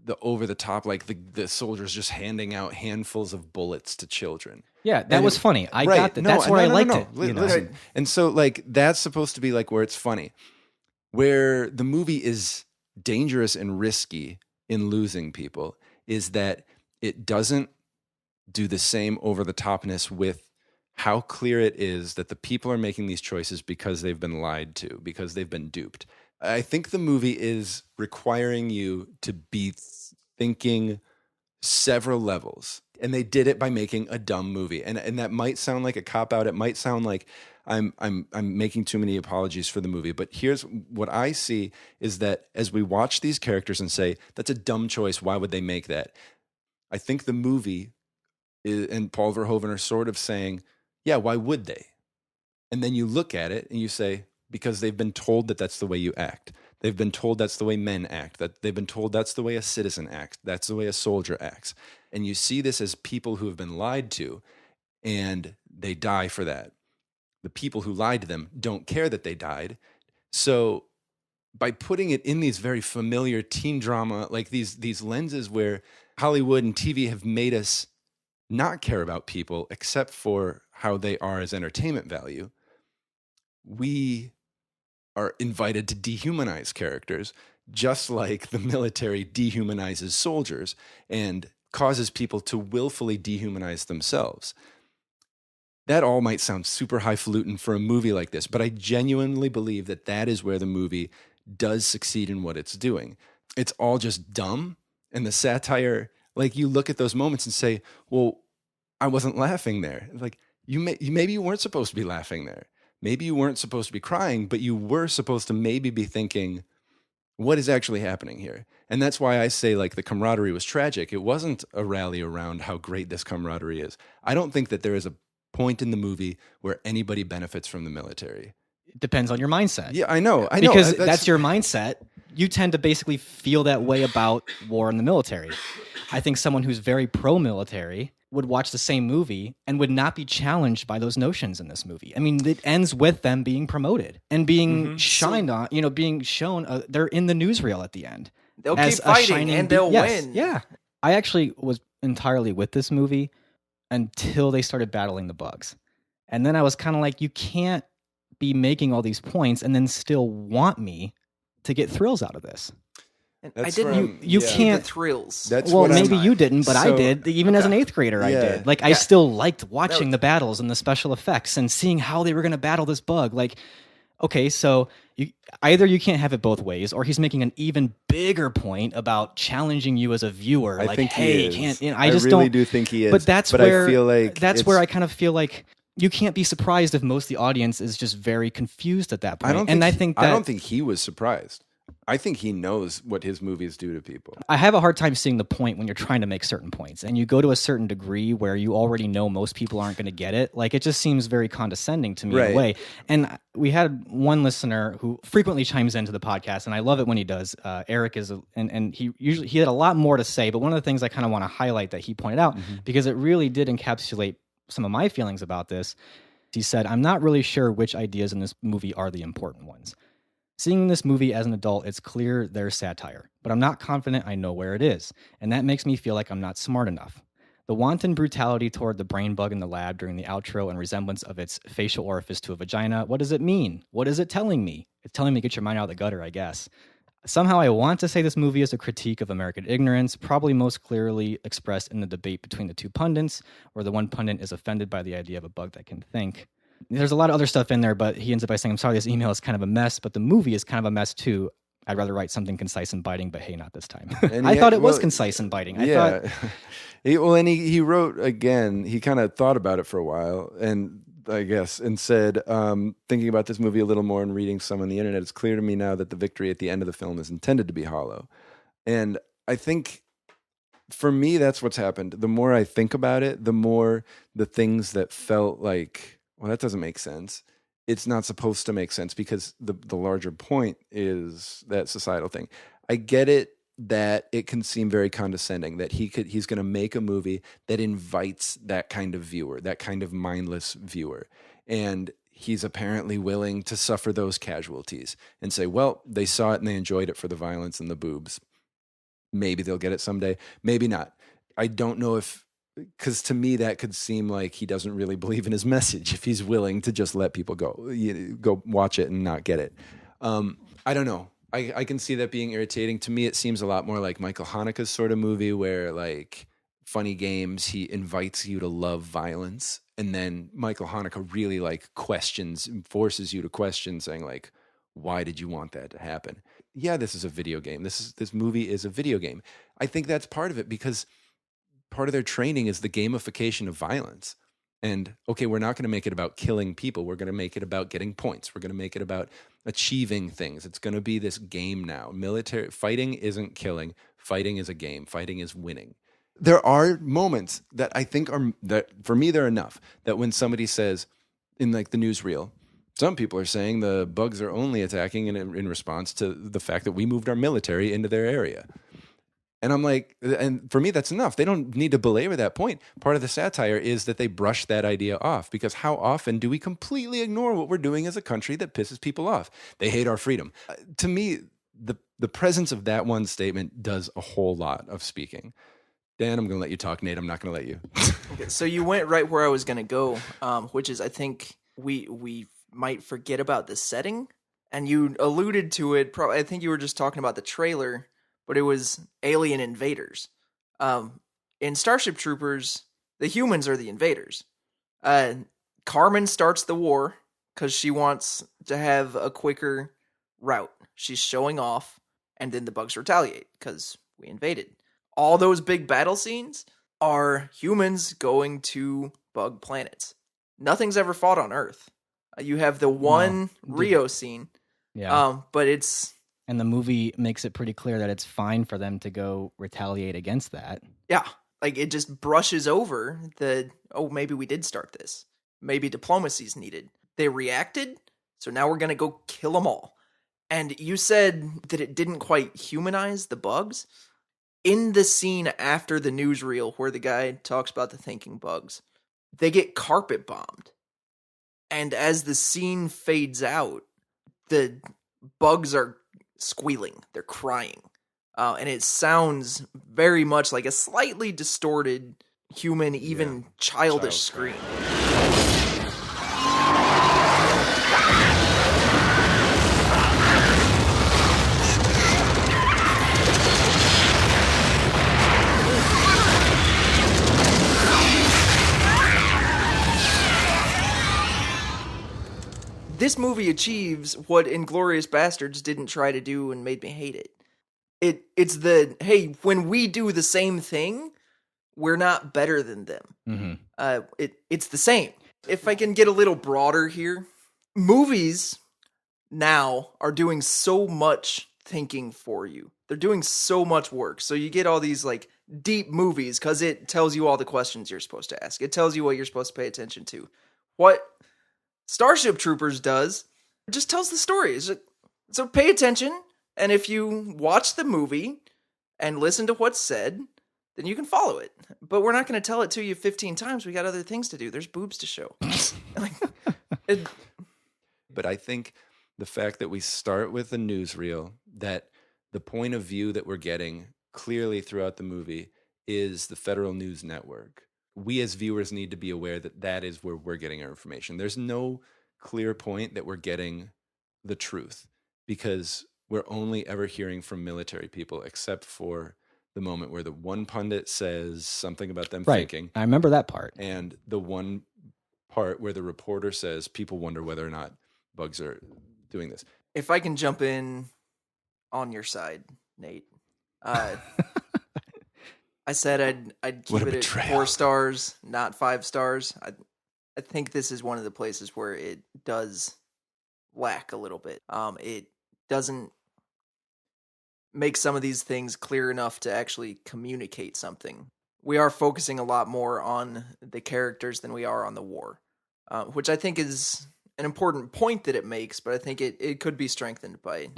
the over-the-top, like the soldiers just handing out handfuls of bullets to children. Yeah, that was funny. I got that. That's where I liked it. Listen. And so, like, that's supposed to be like where it's funny. Where the movie is dangerous and risky in losing people is that it doesn't do the same over-the-topness with how clear it is that the people are making these choices because they've been lied to, because they've been duped. I think the movie is requiring you to be thinking several levels. And they did it by making a dumb movie. And that might sound like a cop-out. It might sound like I'm making too many apologies for the movie. But here's what I see is that as we watch these characters and say, that's a dumb choice, why would they make that? I think the movie and Paul Verhoeven are sort of saying, yeah, why would they? And then you look at it and you say, because they've been told that that's the way you act. They've been told that's the way men act. That they've been told that's the way a citizen acts. That's the way a soldier acts. And you see this as people who have been lied to. and they die for that. The people who lied to them don't care that they died. So by putting it in these very familiar teen drama, like these lenses where Hollywood and TV have made us not care about people except for how they are as entertainment value, we are invited to dehumanize characters, just like the military dehumanizes soldiers and causes people to willfully dehumanize themselves. That all might sound super highfalutin for a movie like this, but I genuinely believe that that is where the movie does succeed in what it's doing. It's all just dumb, and the satire, like you look at those moments and say, well, I wasn't laughing there. Like maybe you weren't supposed to be laughing there. Maybe you weren't supposed to be crying, but you were supposed to maybe be thinking, what is actually happening here? And that's why I say like the camaraderie was tragic. It wasn't a rally around how great this camaraderie is. I don't think that there is a point in the movie where anybody benefits from the military. It depends on your mindset. Yeah, I know. Because that's your mindset. You tend to basically feel that way about war in the military. I think someone who's very pro-military would watch the same movie and would not be challenged by those notions in this movie. I mean, it ends with them being promoted and being shined on, being shown. They're in the newsreel at the end. They'll keep fighting and they'll win. Yeah. I actually was entirely with this movie until they started battling the bugs. And then I was kind of like, you can't be making all these points and then still want me to get thrills out of this. I didn't. You can't the thrills. Maybe you didn't, but I did. Even as an 8th grader, I did. Like I still liked watching the battles and the special effects and seeing how they were going to battle this bug. Like, okay, so either you can't have it both ways, or he's making an even bigger point about challenging you as a viewer. I like, think hey, he is. can't. I just really do think he is. But I feel like where I kind of feel like you can't be surprised if most of the audience is just very confused at that point. I don't think he was surprised. I think he knows what his movies do to people. I have a hard time seeing the point when you're trying to make certain points and you go to a certain degree where you already know most people aren't going to get it. Like, it just seems very condescending to me in a way. And we had one listener who frequently chimes into the podcast, and I love it when he does. Eric is, and he had a lot more to say, but one of the things I kind of want to highlight that he pointed out, because it really did encapsulate some of my feelings about this. He said, I'm not really sure which ideas in this movie are the important ones. Seeing this movie as an adult, it's clear there's satire, but I'm not confident I know where it is, and that makes me feel like I'm not smart enough. The wanton brutality toward the brain bug in the lab during the outro and resemblance of its facial orifice to a vagina, what does it mean? What is it telling me? It's telling me get your mind out of the gutter, I guess. Somehow I want to say this movie is a critique of American ignorance, probably most clearly expressed in the debate between the two pundits, where the one pundit is offended by the idea of a bug that can think. There's a lot of other stuff in there, but he ends up by saying, I'm sorry, this email is kind of a mess, but the movie is kind of a mess too. I'd rather write something concise and biting, but hey, not this time. I thought it was concise and biting. He wrote again, he kind of thought about it for a while, and I guess, and said, thinking about this movie a little more and reading some on the internet, it's clear to me now that the victory at the end of the film is intended to be hollow. And I think for me, that's what's happened. The more I think about it, the more the things that felt like, well, that doesn't make sense. It's not supposed to make sense because the larger point is that societal thing. I get it that it can seem very condescending, that he's going to make a movie that invites that kind of viewer, that kind of mindless viewer. And he's apparently willing to suffer those casualties and say, well, they saw it and they enjoyed it for the violence and the boobs. Maybe they'll get it someday. Maybe not. I don't know if, because to me that could seem like he doesn't really believe in his message if he's willing to just let people go watch it and not get it. I don't know. I can see that being irritating. To me, it seems a lot more like Michael Haneke's sort of movie where, like, Funny Games, he invites you to love violence, and then Michael Haneke really like questions, forces you to question, saying like, why did you want that to happen? Yeah, this is a video game. This movie is a video game. I think that's part of it because part of their training is the gamification of violence. And okay, we're not going to make it about killing people. We're going to make it about getting points. We're going to make it about achieving things. It's going to be this game now. Military fighting isn't killing. Fighting is a game. Fighting is winning. There are moments that I think that for me, they're enough that when somebody says in like the newsreel, some people are saying the bugs are only attacking in response to the fact that we moved our military into their area. And I'm like, and for me, that's enough. They don't need to belabor that point. Part of the satire is that they brush that idea off, because how often do we completely ignore what we're doing as a country that pisses people off? They hate our freedom. To me, the presence of that one statement does a whole lot of speaking. Dan, I'm going to let you talk. Nate, I'm not going to let you. Okay, so you went right where I was going to go, which is I think we might forget about the setting. And you alluded to it. I think you were just talking about the trailer, but it was alien invaders. In Starship Troopers, the humans are the invaders. Carmen starts the war because she wants to have a quicker route. She's showing off, and then the bugs retaliate because we invaded. All those big battle scenes are humans going to bug planets. Nothing's ever fought on Earth. You have the one Rio scene. Yeah. But it's... And the movie makes it pretty clear that it's fine for them to go retaliate against that. Yeah. Like, it just brushes over maybe we did start this. Maybe diplomacy's needed. They reacted, so now we're going to go kill them all. And you said that it didn't quite humanize the bugs. In the scene after the newsreel where the guy talks about the thinking bugs, they get carpet bombed. And as the scene fades out, the bugs are squealing. They're crying. And it sounds very much like a slightly distorted human, even childish scream. This movie achieves what Inglourious Bastards didn't try to do and made me hate it. It's hey, when we do the same thing, we're not better than them. Mm-hmm. It's the same. If I can get a little broader here, movies now are doing so much thinking for you. They're doing so much work. So you get all these like deep movies because it tells you all the questions you're supposed to ask. It tells you what you're supposed to pay attention to. What Starship Troopers does, it just tells the story. So pay attention, and if you watch the movie and listen to what's said, then you can follow it. But we're not going to tell it to you 15 times. We got other things to do. There's boobs to show. But I think the fact that we start with a newsreel, that the point of view that we're getting clearly throughout the movie is the Federal News Network. We as viewers need to be aware that that is where we're getting our information. There's no clear point that we're getting the truth, because we're only ever hearing from military people, except for the moment where the one pundit says something about them thinking. I remember that part. And the one part where the reporter says people wonder whether or not bugs are doing this. If I can jump in on your side, Nate. I said I'd keep it at 4 stars, not 5 stars. I think this is one of the places where it does lack a little bit. It doesn't make some of these things clear enough to actually communicate something. We are focusing a lot more on the characters than we are on the war, which I think is an important point that it makes, but I think it could be strengthened by...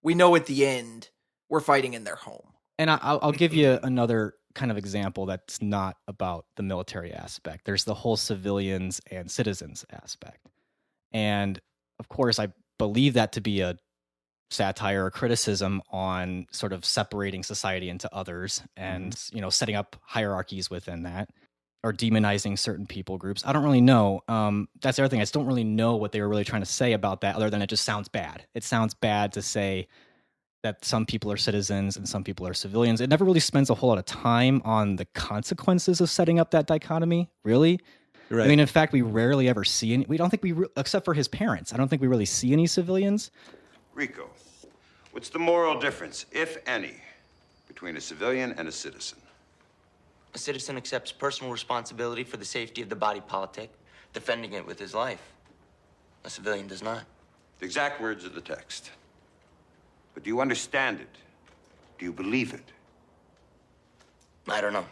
we know at the end we're fighting in their home. And I'll give you another kind of example that's not about the military aspect. There's the whole civilians and citizens aspect. And, of course, I believe that to be a satire or criticism on sort of separating society into others and, setting up hierarchies within that, or demonizing certain people groups. I don't really know. That's the other thing. I just don't really know what they were really trying to say about that, other than it just sounds bad. It sounds bad to say that some people are citizens and some people are civilians. It never really spends a whole lot of time on the consequences of setting up that dichotomy, really. Right. I mean, in fact, we rarely ever see any. We don't think except for his parents, I don't think we really see any civilians. Rico, what's the moral difference, if any, between a civilian and a citizen? A citizen accepts personal responsibility for the safety of the body politic, defending it with his life. A civilian does not. The exact words of the text. But do you understand it? Do you believe it? I don't know.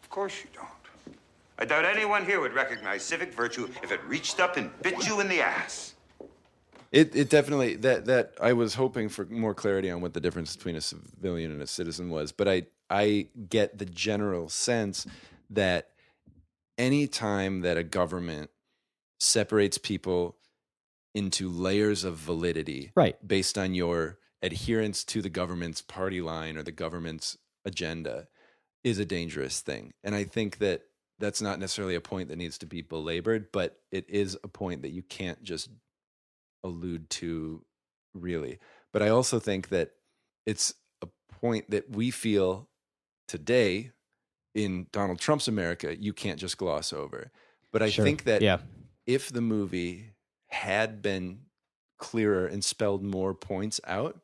Of course you don't. I doubt anyone here would recognize civic virtue if it reached up and bit you in the ass. It definitely that I was hoping for more clarity on what the difference between a civilian and a citizen was, but I get the general sense that any time that a government separates people into layers of validity, right, based on your adherence to the government's party line or the government's agenda, is a dangerous thing. And I think that that's not necessarily a point that needs to be belabored, but it is a point that you can't just allude to really. But I also think that it's a point that we feel today in Donald Trump's America you can't just gloss over. But I think that if the movie had been clearer and spelled more points out,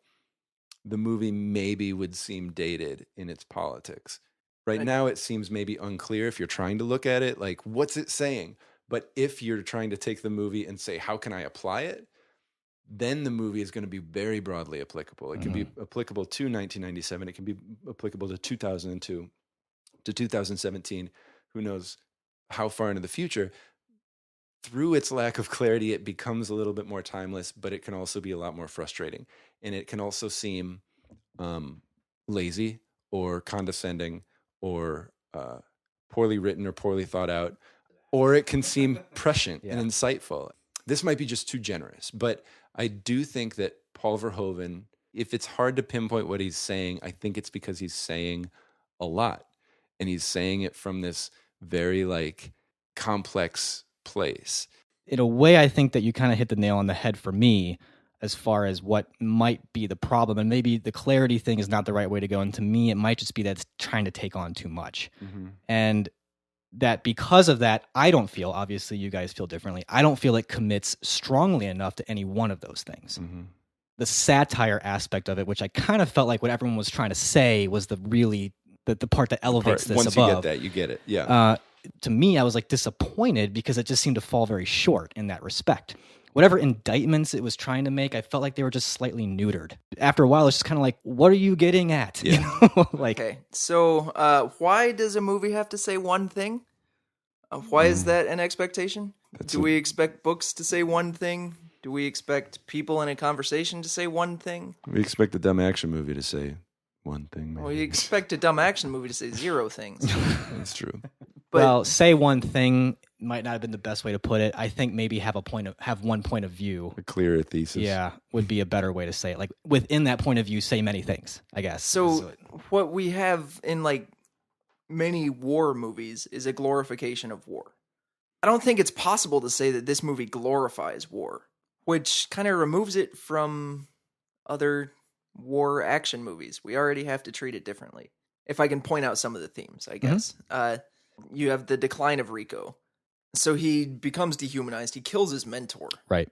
the movie maybe would seem dated in its politics. Right now it seems maybe unclear if you're trying to look at it, like, what's it saying? But if you're trying to take the movie and say, how can I apply it? Then the movie is going to be very broadly applicable. It can be applicable to 1997. It can be applicable to 2002, to 2017. Who knows how far into the future? Through its lack of clarity, it becomes a little bit more timeless, but it can also be a lot more frustrating. And it can also seem lazy or condescending or poorly written or poorly thought out, or it can seem prescient and insightful. This might be just too generous, but I do think that Paul Verhoeven, if it's hard to pinpoint what he's saying, I think it's because he's saying a lot. And he's saying it from this very like complex place. In a way, I think that you kind of hit the nail on the head for me as far as what might be the problem. And maybe the clarity thing is not the right way to go. And to me, it might just be that it's trying to take on too much. And that because of that, I don't feel, obviously you guys feel differently, I don't feel it commits strongly enough to any one of those things. The satire aspect of it, which I kind of felt like what everyone was trying to say was the part that elevates this once above. You get that, you get it. Yeah. To me, I was like disappointed because it just seemed to fall very short in that respect. Whatever indictments it was trying to make, I felt like they were just slightly neutered. After a while, it's just kind of like, what are you getting at? Yeah. You know? Like, okay, so why does a movie have to say one thing? Why is that an expectation? Do we expect books to say one thing? Do we expect people in a conversation to say one thing? We expect a dumb action movie to say one thing. Maybe. Well, you expect a dumb action movie to say 0 things. That's true. But, well, say one thing might not have been the best way to put it. I think maybe have one point of view. A clearer thesis. Yeah, would be a better way to say it. Like within that point of view, say many things, I guess. So what we have in like many war movies is a glorification of war. I don't think it's possible to say that this movie glorifies war, which kind of removes it from other war action movies. We already have to treat it differently. If I can point out some of the themes, I guess. You have the decline of Rico. So he becomes dehumanized. He kills his mentor. Right.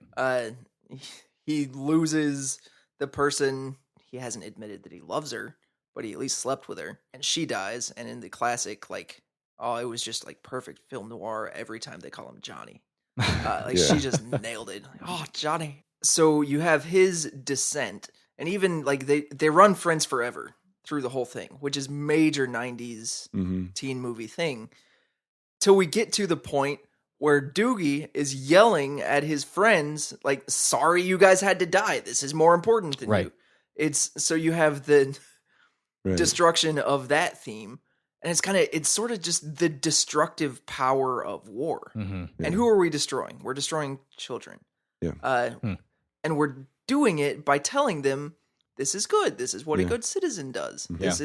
He loses the person. He hasn't admitted that he loves her, but he at least slept with her. And she dies. And in the classic, like, it was just like perfect film noir every time they call him Johnny. She just nailed it. Oh, Johnny. So you have his descent. And even like they run friends forever through the whole thing, which is major 90s teen movie thing. Till we get to the point where Doogie is yelling at his friends, like, sorry you guys had to die. This is more important than you. So you have the destruction of that theme. And it's sort of just the destructive power of war. And who are we destroying? We're destroying children. Yeah. And we're doing it by telling them, this is good. This is what a good citizen does. This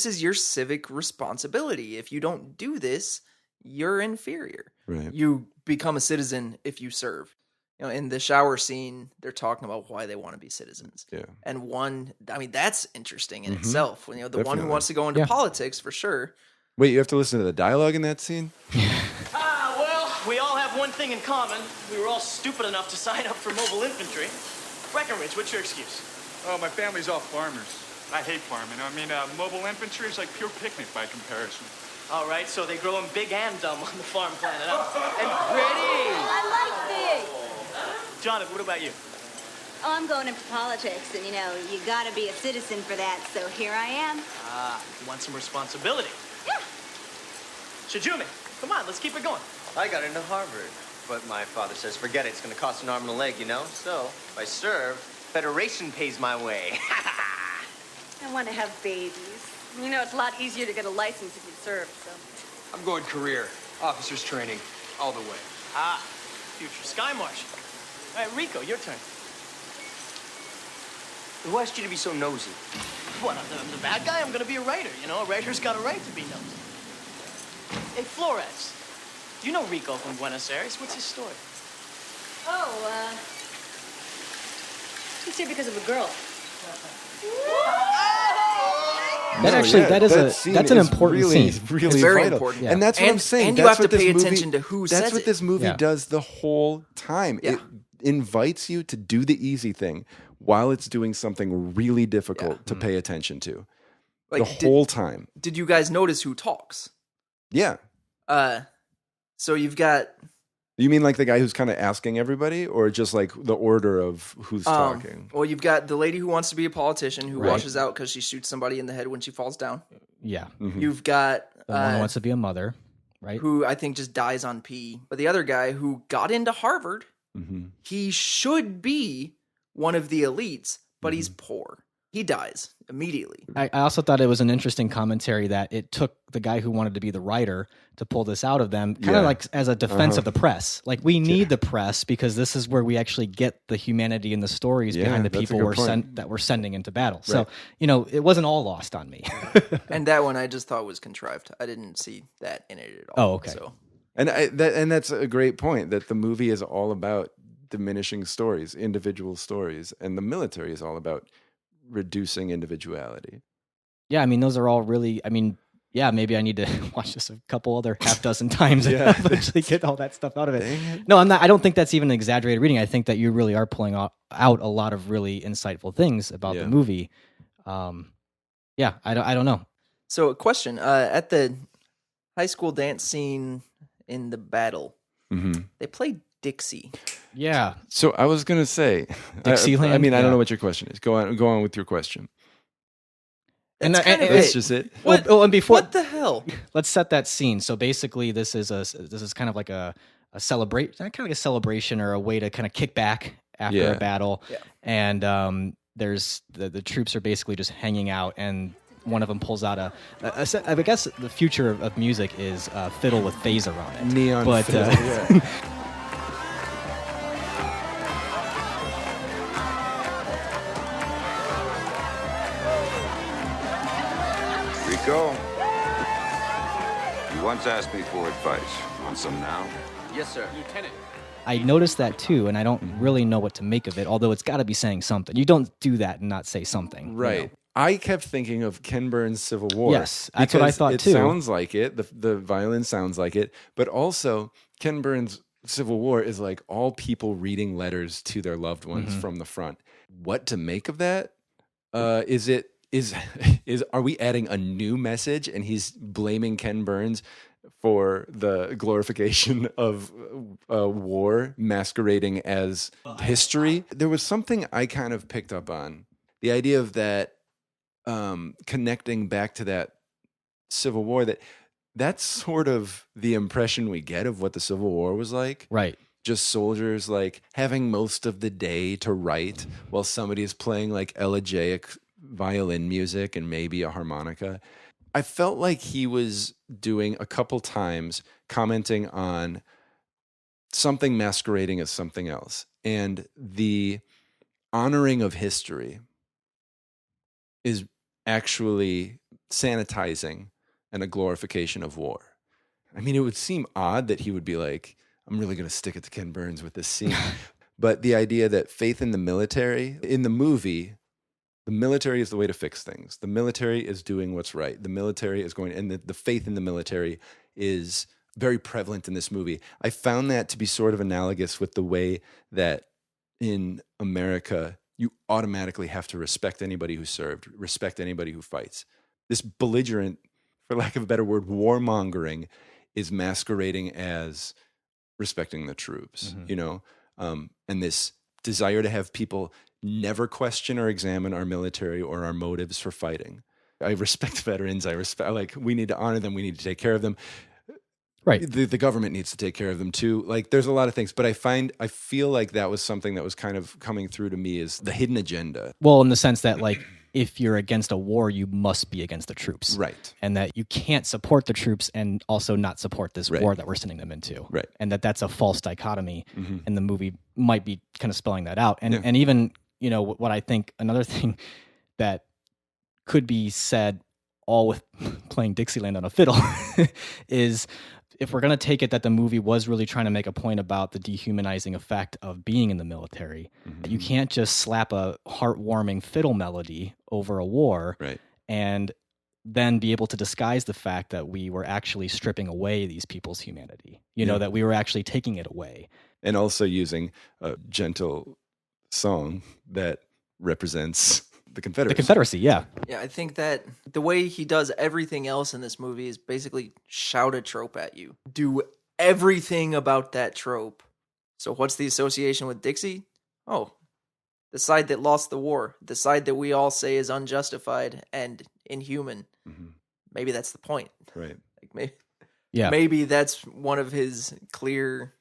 is your civic responsibility. If you don't do this, you're inferior. Right. You become a citizen if you serve. You know, in the shower scene, they're talking about why they want to be citizens. Yeah. And that's interesting in itself. You know, the one who Definitely. wants to go into politics for sure. Wait, you have to listen to the dialogue in that scene? Well, we all have one thing in common. We were all stupid enough to sign up for mobile infantry. Breckenridge, what's your excuse? Oh, my family's all farmers. I hate farming. I mean, mobile infantry is like pure picnic by comparison. All right, so they grow them big and dumb on the farm planet, huh? And pretty. I like big. Jonathan, what about you? Oh, I'm going into politics, and, you gotta be a citizen for that, so here I am. You want some responsibility? Yeah. Shijumi, come on, let's keep it going. I got into Harvard. but my father says, forget it, it's going to cost an arm and a leg, you know? So, if I serve, Federation pays my way. I want to have babies. You know, it's a lot easier to get a license if you serve, so. I'm going career. Officer's training. All the way. Ah, future Sky Marshal. All right, Rico, your turn. Who asked you to be so nosy? What, I'm the bad guy? I'm going to be a writer, you know? A writer's got a right to be nosy. Hey, Flores, you know Rico from Buenos Aires. What's his story? Oh, he's here because of a girl. That's an important scene. Really it's very vital. important. And that's what I'm saying. And you that's have to what pay this movie, attention to who says it. That's what this movie does the whole time. Yeah. It invites you to do the easy thing while it's doing something really difficult to pay attention to. Like, the whole time. Did you guys notice who talks? Yeah. So you've got... You mean like the guy who's kind of asking everybody, or just like the order of who's talking? Well, you've got the lady who wants to be a politician who washes out because she shoots somebody in the head when she falls down. Yeah. Mm-hmm. You've got... The one who wants to be a mother, right? Who I think just dies on pee. But the other guy who got into Harvard, he should be one of the elites, but he's poor. He dies immediately. I also thought it was an interesting commentary that it took the guy who wanted to be the writer to pull this out of them, kind of like as a defense of the press. Like, we need the press because this is where we actually get the humanity and the stories behind the people that we're sending into battle. Right. So, you know, it wasn't all lost on me. And that one I just thought was contrived. I didn't see that in it at all. Oh, okay. So. And that's a great point, that the movie is all about diminishing stories, individual stories, and the military is all about reducing individuality. Yeah, I mean, those are all really, I mean, yeah, maybe I need to watch this a couple other half dozen times and actually get all that stuff out of it. No, I don't think that's even an exaggerated reading. I think that you really are pulling out a lot of really insightful things about the movie. Yeah, I don't know. So a question, at the high school dance scene in the battle, they play Dixie. Yeah. So I was gonna say, Dixieland. I mean, I don't know what your question is. Go on with your question. And that's just it. Well, and before, what the hell? Let's set that scene. So basically, this is kind of like a celebration or a way to kind of kick back after a battle. Yeah. And there's the troops are basically just hanging out, and one of them pulls out I guess the future of music is fiddle with phaser on it. Neon fiddle. Rico, you once asked me for advice. Want some now? Yes, sir. Lieutenant. I noticed that too, and I don't really know what to make of it, although it's got to be saying something. You don't do that and not say something. Right. You know? I kept thinking of Ken Burns' Civil War. Yes, that's what I thought too. It sounds like it. The violin sounds like it. But also, Ken Burns' Civil War is like all people reading letters to their loved ones from the front. What to make of that? Are we adding a new message and he's blaming Ken Burns for the glorification of war masquerading as history? There was something I kind of picked up on. The idea of that connecting back to that Civil War, that's sort of the impression we get of what the Civil War was like. Right. Just soldiers like having most of the day to write while somebody is playing like elegiac violin music and maybe a harmonica. I felt like he was doing a couple times commenting on something masquerading as something else. And the honoring of history is actually sanitizing and a glorification of war. I mean, it would seem odd that he would be like, I'm really going to stick it to Ken Burns with this scene. But the idea that faith in the military, in the movie, the military is the way to fix things. The military is doing what's right. The military is going, and the faith in the military is very prevalent in this movie. I found that to be sort of analogous with the way that in America, you automatically have to respect anybody who served, respect anybody who fights. This belligerent, for lack of a better word, warmongering is masquerading as respecting the troops, you know, and this desire to have people never question or examine our military or our motives for fighting. I respect veterans. We need to honor them. We need to take care of them. Right. The government needs to take care of them too. Like, there's a lot of things, but I feel like that was something that was kind of coming through to me is the hidden agenda. Well, in the sense that, like, if you're against a war, you must be against the troops. Right. And that you can't support the troops and also not support this Right. war that we're sending them into. Right. And that's a false dichotomy. Mm-hmm. And the movie might be kind of spelling that out. And even, what I think another thing that could be said all with playing Dixieland on a fiddle is, if we're going to take it that the movie was really trying to make a point about the dehumanizing effect of being in the military, you can't just slap a heartwarming fiddle melody over a war and then be able to disguise the fact that we were actually stripping away these people's humanity, that we were actually taking it away. And also using a gentle song that represents the Confederacy. The Confederacy, yeah. Yeah, I think that the way he does everything else in this movie is basically shout a trope at you. Do everything about that trope. So what's the association with Dixie? Oh, the side that lost the war. The side that we all say is unjustified and inhuman. Mm-hmm. Maybe that's the point. Right. Maybe that's one of his clear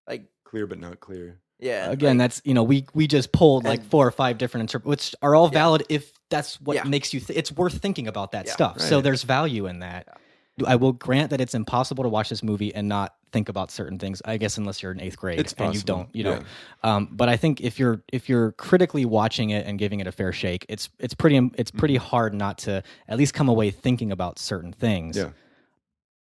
but not clear. Yeah. Again, that's, we just pulled like 4 or 5 different which are all valid if that's what makes you, it's worth thinking about that stuff. Right. So there's value in that. Yeah. I will grant that it's impossible to watch this movie and not think about certain things, I guess, unless you're in 8th grade it's and possible. you don't, but I think if you're critically watching it and giving it a fair shake, it's pretty hard not to at least come away thinking about certain things. Yeah.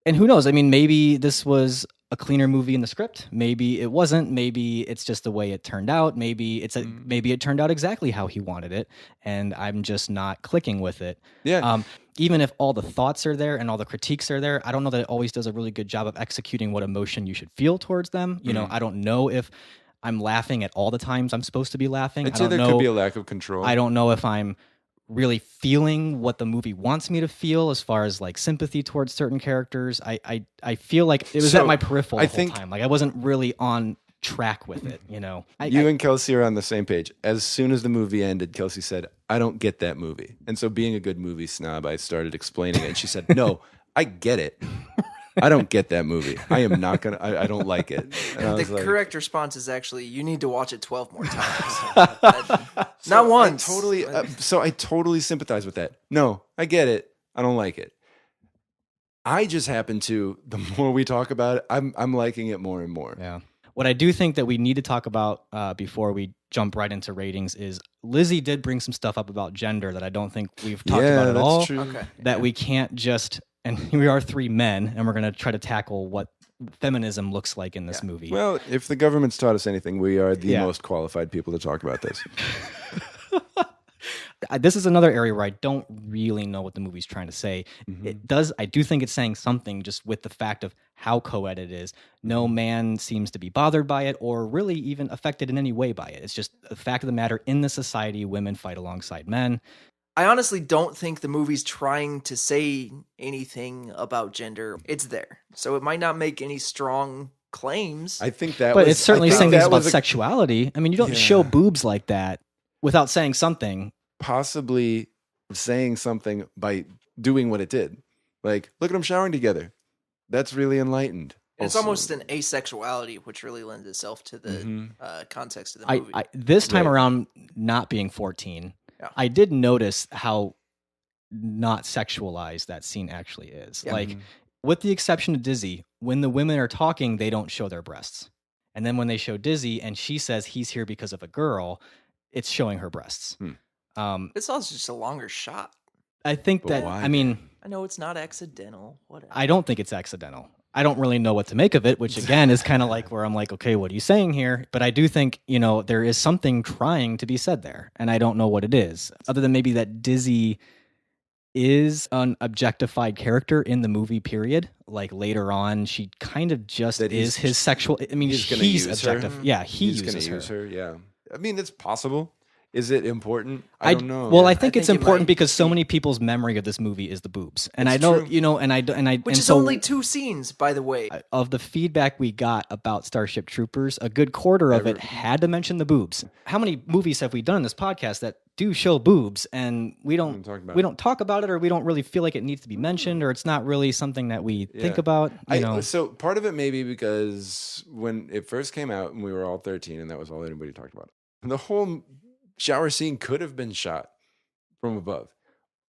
And who knows? I mean, maybe this was a cleaner movie in the script. Maybe it wasn't. Maybe it's just the way it turned out. Maybe maybe it turned out exactly how he wanted it, and I'm just not clicking with it. Yeah. Even if all the thoughts are there and all the critiques are there, I don't know that it always does a really good job of executing what emotion you should feel towards them. I don't know if I'm laughing at all the times I'm supposed to be laughing. I'd say there could be a lack of control. I don't know if I'm really feeling what the movie wants me to feel as far as like sympathy towards certain characters. I feel like it was at my peripheral the whole time. Like I wasn't really on track with it, You and Kelsey are on the same page. As soon as the movie ended, Kelsey said, "I don't get that movie." And so, being a good movie snob, I started explaining it. And she said, "No, I get it. I don't get that movie. I am not gonna. I don't like it." And the correct response is actually, you need to watch it 12 more times. Not once. I totally sympathize with that. No, I get it. I don't like it. I just happen to. The more we talk about it, I'm liking it more and more. Yeah. What I do think that we need to talk about before we jump right into ratings is Lizzie did bring some stuff up about gender that I don't think we've talked about at all. True. Okay. That we can't just, and we are 3 men, and we're going to try to tackle what feminism looks like in this movie. Well, if the government's taught us anything, we are the most qualified people to talk about this. This is another area where I don't really know what the movie's trying to say. Mm-hmm. I do think it's saying something just with the fact of how co-ed it is. No man seems to be bothered by it or really even affected in any way by it. It's just the fact of the matter, in the society, women fight alongside men. I honestly don't think the movie's trying to say anything about gender. It's there. So it might not make any strong claims. I think that But it's certainly saying things about sexuality. I mean, you don't show boobs like that without saying something. Possibly saying something by doing what it did. Like, look at them showering together. That's really enlightened. It's almost an asexuality, which really lends itself to the context of the movie. This time around, not being 14, I did notice how not sexualized that scene actually is. Yeah. Like, with the exception of Dizzy, when the women are talking, they don't show their breasts. And then when they show Dizzy and she says he's here because of a girl, it's showing her breasts. It's also just a longer shot. I think I know it's not accidental. Whatever. I don't think it's accidental. I don't really know what to make of it, which again is kind of like where I'm like, okay, what are you saying here? But I do think, there is something trying to be said there, and I don't know what it is. Other than maybe that Dizzy is an objectified character in the movie, period. Like later on, she kind of just is his sexual. I mean, he's objective. Her. Yeah, he's uses her. Yeah, I mean, it's possible. Is it important? I don't know. Well, I think it's important because so many people's memory of this movie is the boobs, and I know, which is only 2 scenes, by the way. Of the feedback we got about Starship Troopers, a good quarter of it had to mention the boobs. How many movies have we done in this podcast that do show boobs, and we don't talk about it, or we don't really feel like it needs to be mentioned, or it's not really something that we think about? So part of it may be because when it first came out and we were all 13, and that was all anybody talked about. The whole shower scene could have been shot from above,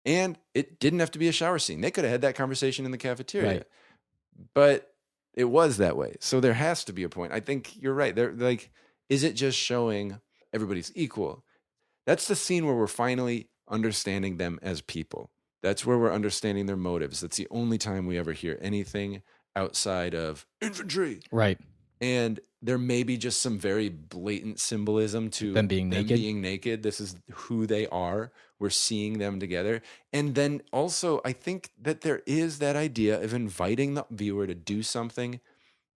and it didn't have to be a shower scene. They could have had that conversation in the cafeteria, but it was that way. So there has to be a point. I think you're right. They're like, is it just showing everybody's equal? That's the scene where we're finally understanding them as people. That's where we're understanding their motives. That's the only time we ever hear anything outside of infantry. Right. And there may be just some very blatant symbolism to them being naked. This is who they are. We're seeing them together. And then also, I think that there is that idea of inviting the viewer to do something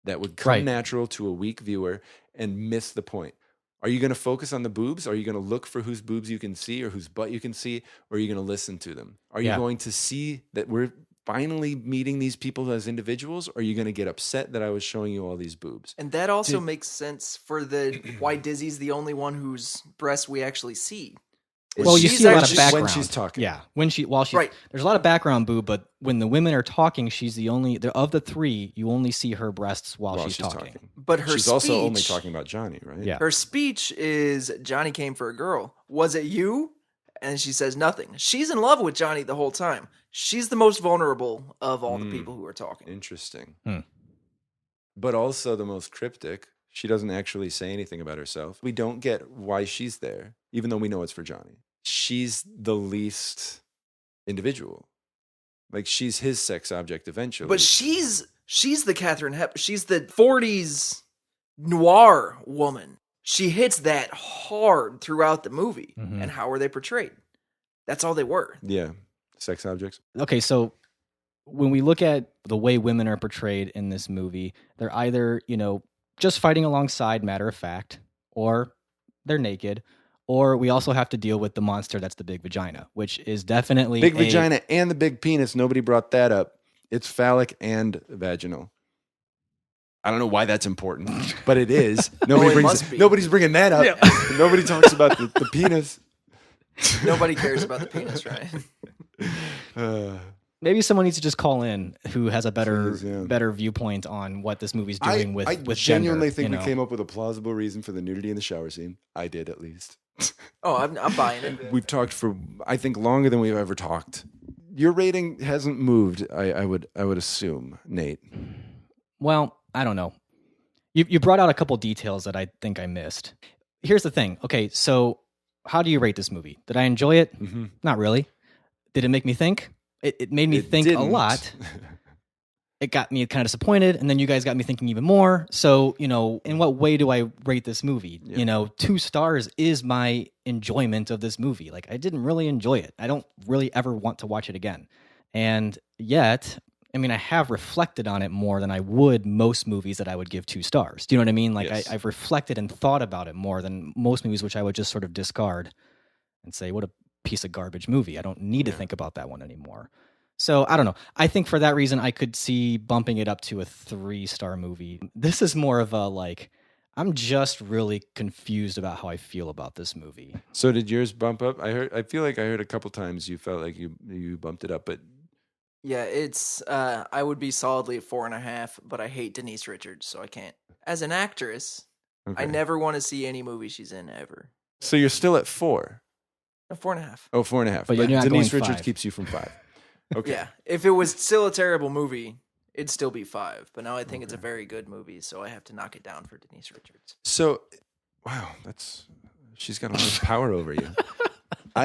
that would come natural to a weak viewer and miss the point. Are you going to focus on the boobs? Are you going to look for whose boobs you can see or whose butt you can see? Or are you going to listen to them? Are you going to see that we're finally meeting these people as individuals, or are you going to get upset that I was showing you all these boobs? And that also makes sense for why Dizzy's the only one whose breasts we actually see. Well, you see a lot of background when she's talking. Yeah, there's a lot of background boob, but when the women are talking, she's the only of the 3. You only see her breasts while she's talking. But she's also only talking about Johnny, right? Yeah. Her speech is Johnny came for a girl. Was it you? And she says nothing. She's in love with Johnny the whole time. She's the most vulnerable of all the people who are talking. Interesting. But also the most cryptic. She doesn't actually say anything about herself. We don't get why she's there, even though we know it's for Johnny. She's the least individual. Like, she's his sex object eventually. But she's the Katharine Hepburn. She's the 40s noir woman. She hits that hard throughout the movie. And how are they portrayed? That's all they were. Yeah. Sex objects. Okay, so when we look at the way women are portrayed in this movie, they're either, just fighting alongside, matter of fact, or they're naked, or we also have to deal with the monster that's the big vagina, which is definitely big vagina and the big penis. Nobody brought that up. It's phallic and vaginal. I don't know why that's important, but it is. Nobody's bringing that up. Yeah. Nobody talks about the penis. Nobody cares about the penis, right? Maybe someone needs to just call in who has a better viewpoint on what this movie's doing with gender. I genuinely think we came up with a plausible reason for the nudity in the shower scene. I did, at least. Oh, I'm buying it. We've talked for, I think, longer than we've ever talked. Your rating hasn't moved, I would assume, Nate. Well, I don't know. You brought out a couple details that I think I missed. Here's the thing. Okay, so how do you rate this movie? Did I enjoy it? Not really. Did it make me think? It made me think a lot. It got me kind of disappointed, and then you guys got me thinking even more. So, in what way do I rate this movie? Yeah. 2 stars is my enjoyment of this movie. Like, I didn't really enjoy it. I don't really ever want to watch it again. And yet, I have reflected on it more than I would most movies that I would give 2 stars. Do you know what I mean? Like, yes. I've reflected and thought about it more than most movies, which I would just sort of discard and say, what a piece of garbage movie. I don't need to think about that one anymore. So I don't know. I think for that reason, I could see bumping it up to a 3-star movie. This is more of a I'm just really confused about how I feel about this movie. So did yours bump up? I feel like I heard a couple times you felt like you bumped it up, but yeah, it's I would be solidly at 4.5, but I hate Denise Richards, so I can't. As an actress, I never want to see any movie she's in ever. So you're still at 4. 4.5. Oh, 4.5. But Denise Richards keeps you from 5. Okay. Yeah. If it was still a terrible movie, it'd still be 5. But now I think it's a very good movie, so I have to knock it down for Denise Richards. So, wow, she's got a lot of power over you. All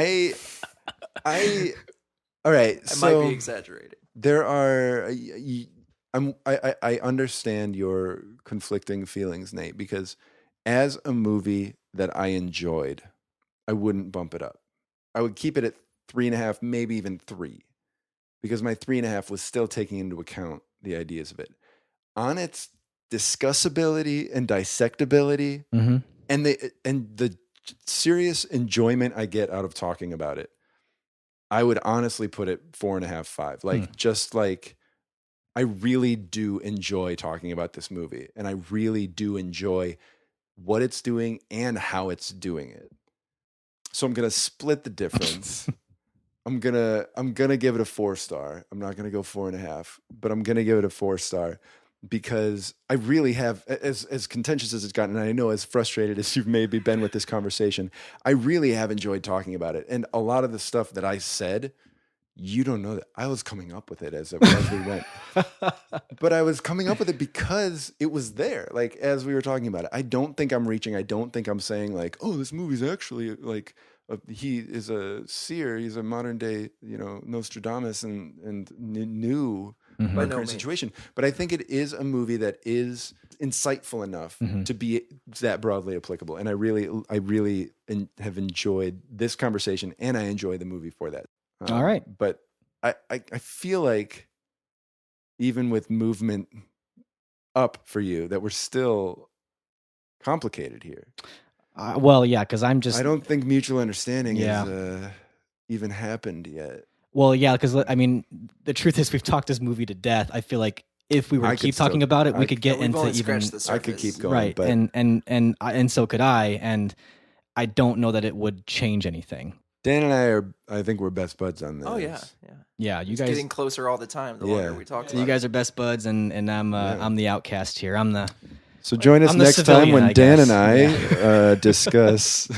right. I might be exaggerating. There are. I understand your conflicting feelings, Nate, because as a movie that I enjoyed, I wouldn't bump it up. I would keep it at 3.5, maybe even 3, because my 3.5 was still taking into account the ideas of it. On its discussability and dissectability, and the serious enjoyment I get out of talking about it, I would honestly put it 4.5, 5. Like, just like, I really do enjoy talking about this movie, and I really do enjoy what it's doing and how it's doing it. So I'm gonna split the difference. I'm gonna give it a 4-star. I'm not gonna go 4.5, but I'm gonna give it a 4-star because I really have, as contentious as it's gotten, and I know as frustrated as you've maybe been with this conversation, I really have enjoyed talking about it. And a lot of the stuff that I said, you don't know that I was coming up with it as we went, but I was coming up with it because it was there. Like, as we were talking about it, I don't think I'm reaching. I don't think I'm saying like, oh, this movie's actually like, he is a seer. He's a modern day, Nostradamus and new our current situation. But I think it is a movie that is insightful enough to be that broadly applicable. And I really have enjoyed this conversation, and I enjoy the movie for that. All right. But I feel like even with movement up for you, that we're still complicated here. Well, yeah, because I don't think mutual understanding has even happened yet. Well, yeah, because I mean, the truth is, we've talked this movie to death. I feel like if we were to keep talking about it, we could get into even. I could keep going, right? But and so could I, and I don't know that it would change anything. Dan and I think we're best buds on this. Oh yeah. You guys getting closer all the time. The longer we talk. So you guys are best buds, and I'm the outcast here. I'm the. So join us next time when Dan and I discuss.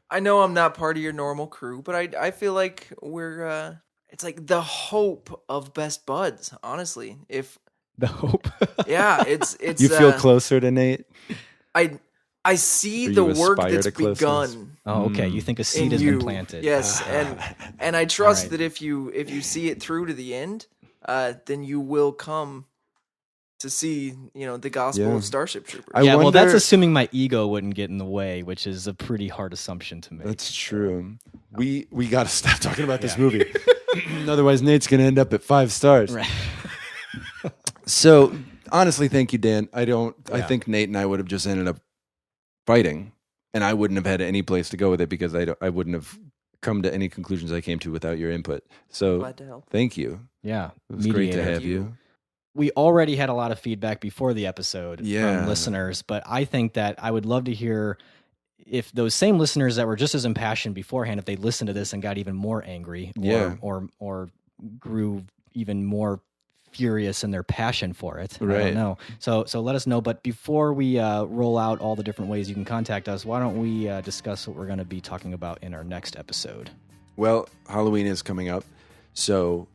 I know I'm not part of your normal crew, but I feel like we're it's like the hope of best buds, honestly. If the hope. Yeah, it's you feel closer to Nate? I see the work that's begun. Oh, okay. You think a seed has been planted. Yes, and I trust that if you see it through to the end, then you will come to see, the gospel of Starship Troopers. Well, that's assuming my ego wouldn't get in the way, which is a pretty hard assumption to make. That's true. We got to stop talking about this movie. Otherwise, Nate's going to end up at 5 stars. Right. So, honestly, thank you, Dan. I think Nate and I would have just ended up fighting, and I wouldn't have had any place to go with it because I wouldn't have come to any conclusions I came to without your input. So, glad to help. Thank you. Yeah. It was great to have you. We already had a lot of feedback before the episode from listeners, but I think that I would love to hear if those same listeners that were just as impassioned beforehand, if they listened to this and got even more angry or grew even more furious in their passion for it. Right. I don't know. So let us know. But before we roll out all the different ways you can contact us, why don't we discuss what we're going to be talking about in our next episode? Well, Halloween is coming up. So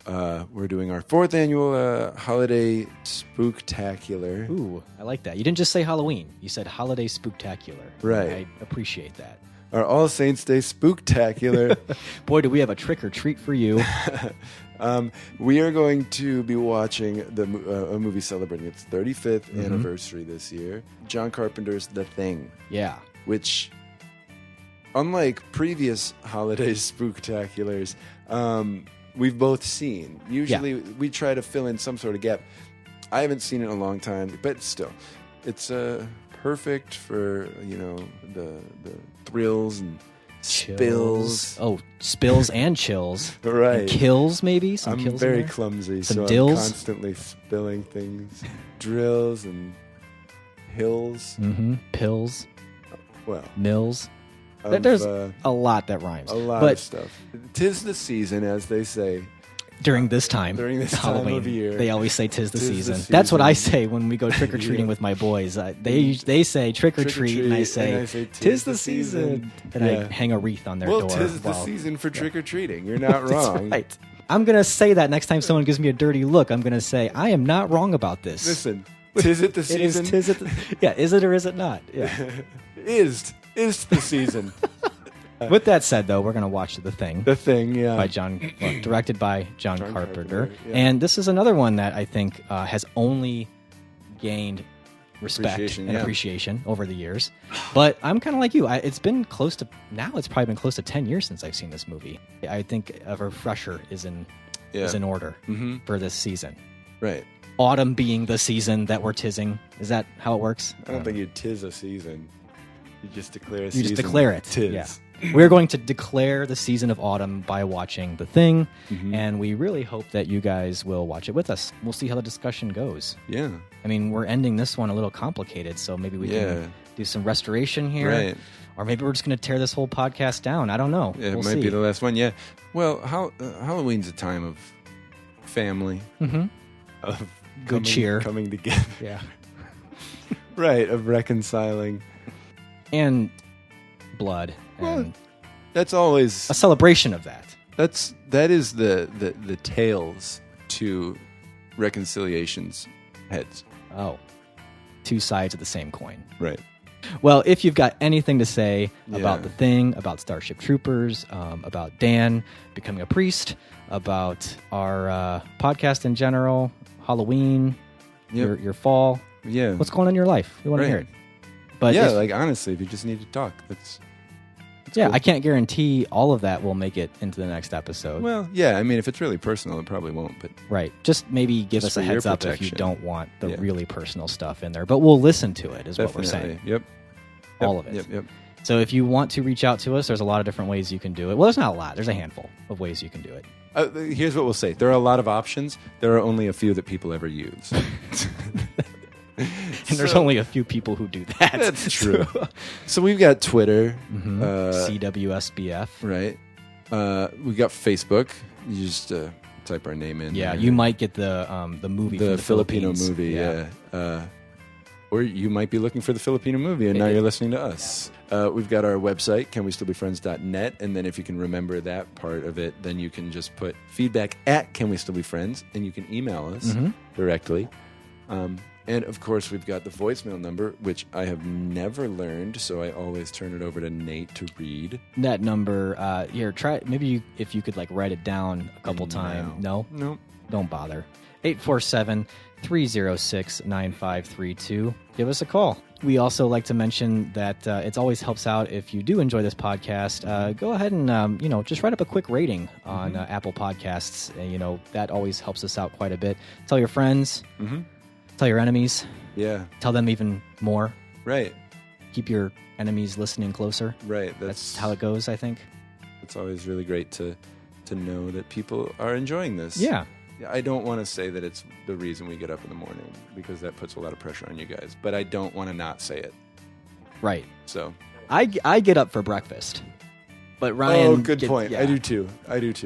we're doing our 4th annual holiday spooktacular. Ooh, I like that. You didn't just say Halloween. You said holiday spooktacular. Right. I appreciate that. Our All Saints Day spooktacular. Boy, do we have a trick or treat for you. We are going to be watching a movie celebrating its 35th anniversary this year. John Carpenter's The Thing. Yeah. Which, unlike previous holiday spooktaculars, we've both seen. Usually we try to fill in some sort of gap. I haven't seen it in a long time, but still, it's perfect for the thrills and spills. Oh, spills and chills. Right. And kills, maybe? Some I'm kills very clumsy, Some so dills? I'm constantly spilling things. Drills and hills. Mm-hmm. Pills. Well. Mills. There's a lot that rhymes. A lot of stuff. 'Tis the season, as they say. During this time Halloween, of year. They always say tis the season. That's what I say when we go trick-or-treating with my boys. They say trick-or-treat, and I say tis the season. And I hang a wreath on their door. Well, tis the season for trick-or-treating. You're not wrong. That's right. I'm going to say that next time someone gives me a dirty look. I'm going to say, I am not wrong about this. Listen, tis it the season? Is it or is it not? Yeah. Is the season. With that said, though, we're going to watch The Thing. The Thing, yeah. By directed by John Carpenter. Yeah. And this is another one that I think has only gained respect and appreciation over the years. But I'm kind of like you. It's probably been close to 10 years since I've seen this movie. I think a refresher is in order for this season. Right. Autumn being the season that we're tizzing. Is that how it works? I don't think you tiz a season. You just declare a You season. just declare it. Tis. Yeah. We're going to declare the season of autumn by watching The Thing, and we really hope that you guys will watch it with us. We'll see how the discussion goes. Yeah. I mean, we're ending this one a little complicated, so maybe we can do some restoration here. Right. Or maybe we're just going to tear this whole podcast down. I don't know. Yeah, we'll it might see. be the last one. Yeah. Well, Halloween's a time of family, of Good cheer. coming together. Yeah. Right, of reconciling. And blood. And that's always a celebration of that. That is the tails to reconciliation's heads. Oh. Two sides of the same coin. Right. Well, if you've got anything to say about The Thing, about Starship Troopers, about Dan becoming a priest, about our podcast in general, Halloween, your fall, what's going on in your life? We want to hear it. But honestly, if you just need to talk, that's cool. cool. I can't guarantee all of that will make it into the next episode. Well, yeah, I mean, if it's really personal, it probably won't. But right, just maybe give us a for your heads up if you protection. don't want the really personal stuff in there. But we'll listen to it, is what we're saying. Yep. All of it. Yep. So if you want to reach out to us, there's a lot of different ways you can do it. Well, there's not a lot. There's a handful of ways you can do it. Here's what we'll say. There are a lot of options. There are only a few that people ever use. And there's only a few people who do that. That's true. So we've got Twitter. CWSBF. Right. We got Facebook. You just type our name in. Yeah, there. you might get the movie from the Filipino Philippines. movie, yeah. Or you might be looking for the Filipino movie, and now you're listening to us. We've got our website, canwestillbefriends.net, and then if you can remember that part of it, then you can just put feedback at Can We Still Be Friends, and you can email us directly. And, of course, we've got the voicemail number, which I have never learned, so I always turn it over to Nate to read. That number, here, try maybe if you could like write it down a couple times. No? Don't bother. 847-306-9532. Give us a call. We also like to mention that it always helps out if you do enjoy this podcast. Go ahead and just write up a quick rating on Apple Podcasts. That always helps us out quite a bit. Tell your friends. Tell your enemies. Yeah. Tell them even more. Right. Keep your enemies listening closer. Right. That's how it goes, I think. It's always really great to know that people are enjoying this. Yeah. I don't want to say that it's the reason we get up in the morning, because that puts a lot of pressure on you guys. But I don't want to not say it. Right. So I get up for breakfast. But Ryan... Oh, good point. Yeah. I do too.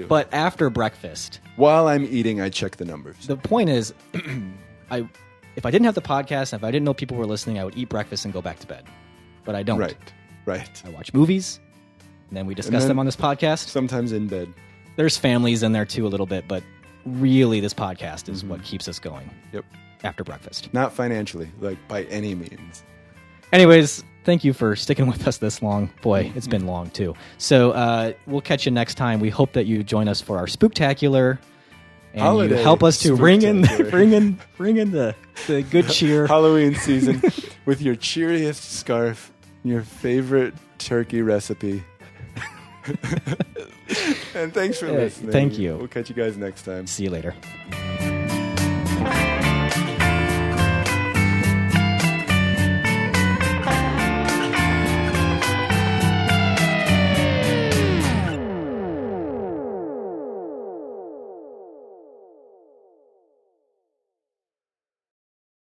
But after breakfast... While I'm eating, I check the numbers. The point is... If I didn't have the podcast, and if I didn't know people were listening, I would eat breakfast and go back to bed. But I don't. Right. I watch movies, and then we discuss them on this podcast. Sometimes in bed. There's families in there too a little bit, but really this podcast is what keeps us going. Yep. After breakfast. Not financially, like by any means. Anyways, thank you for sticking with us this long. Boy, it's been long too. So we'll catch you next time. We hope that you join us for our spooktacular. And Holiday you help us to bring in the good cheer. Halloween season with your cheeriest scarf, your favorite turkey recipe. And thanks for listening. Thank you. We'll catch you guys next time. See you later.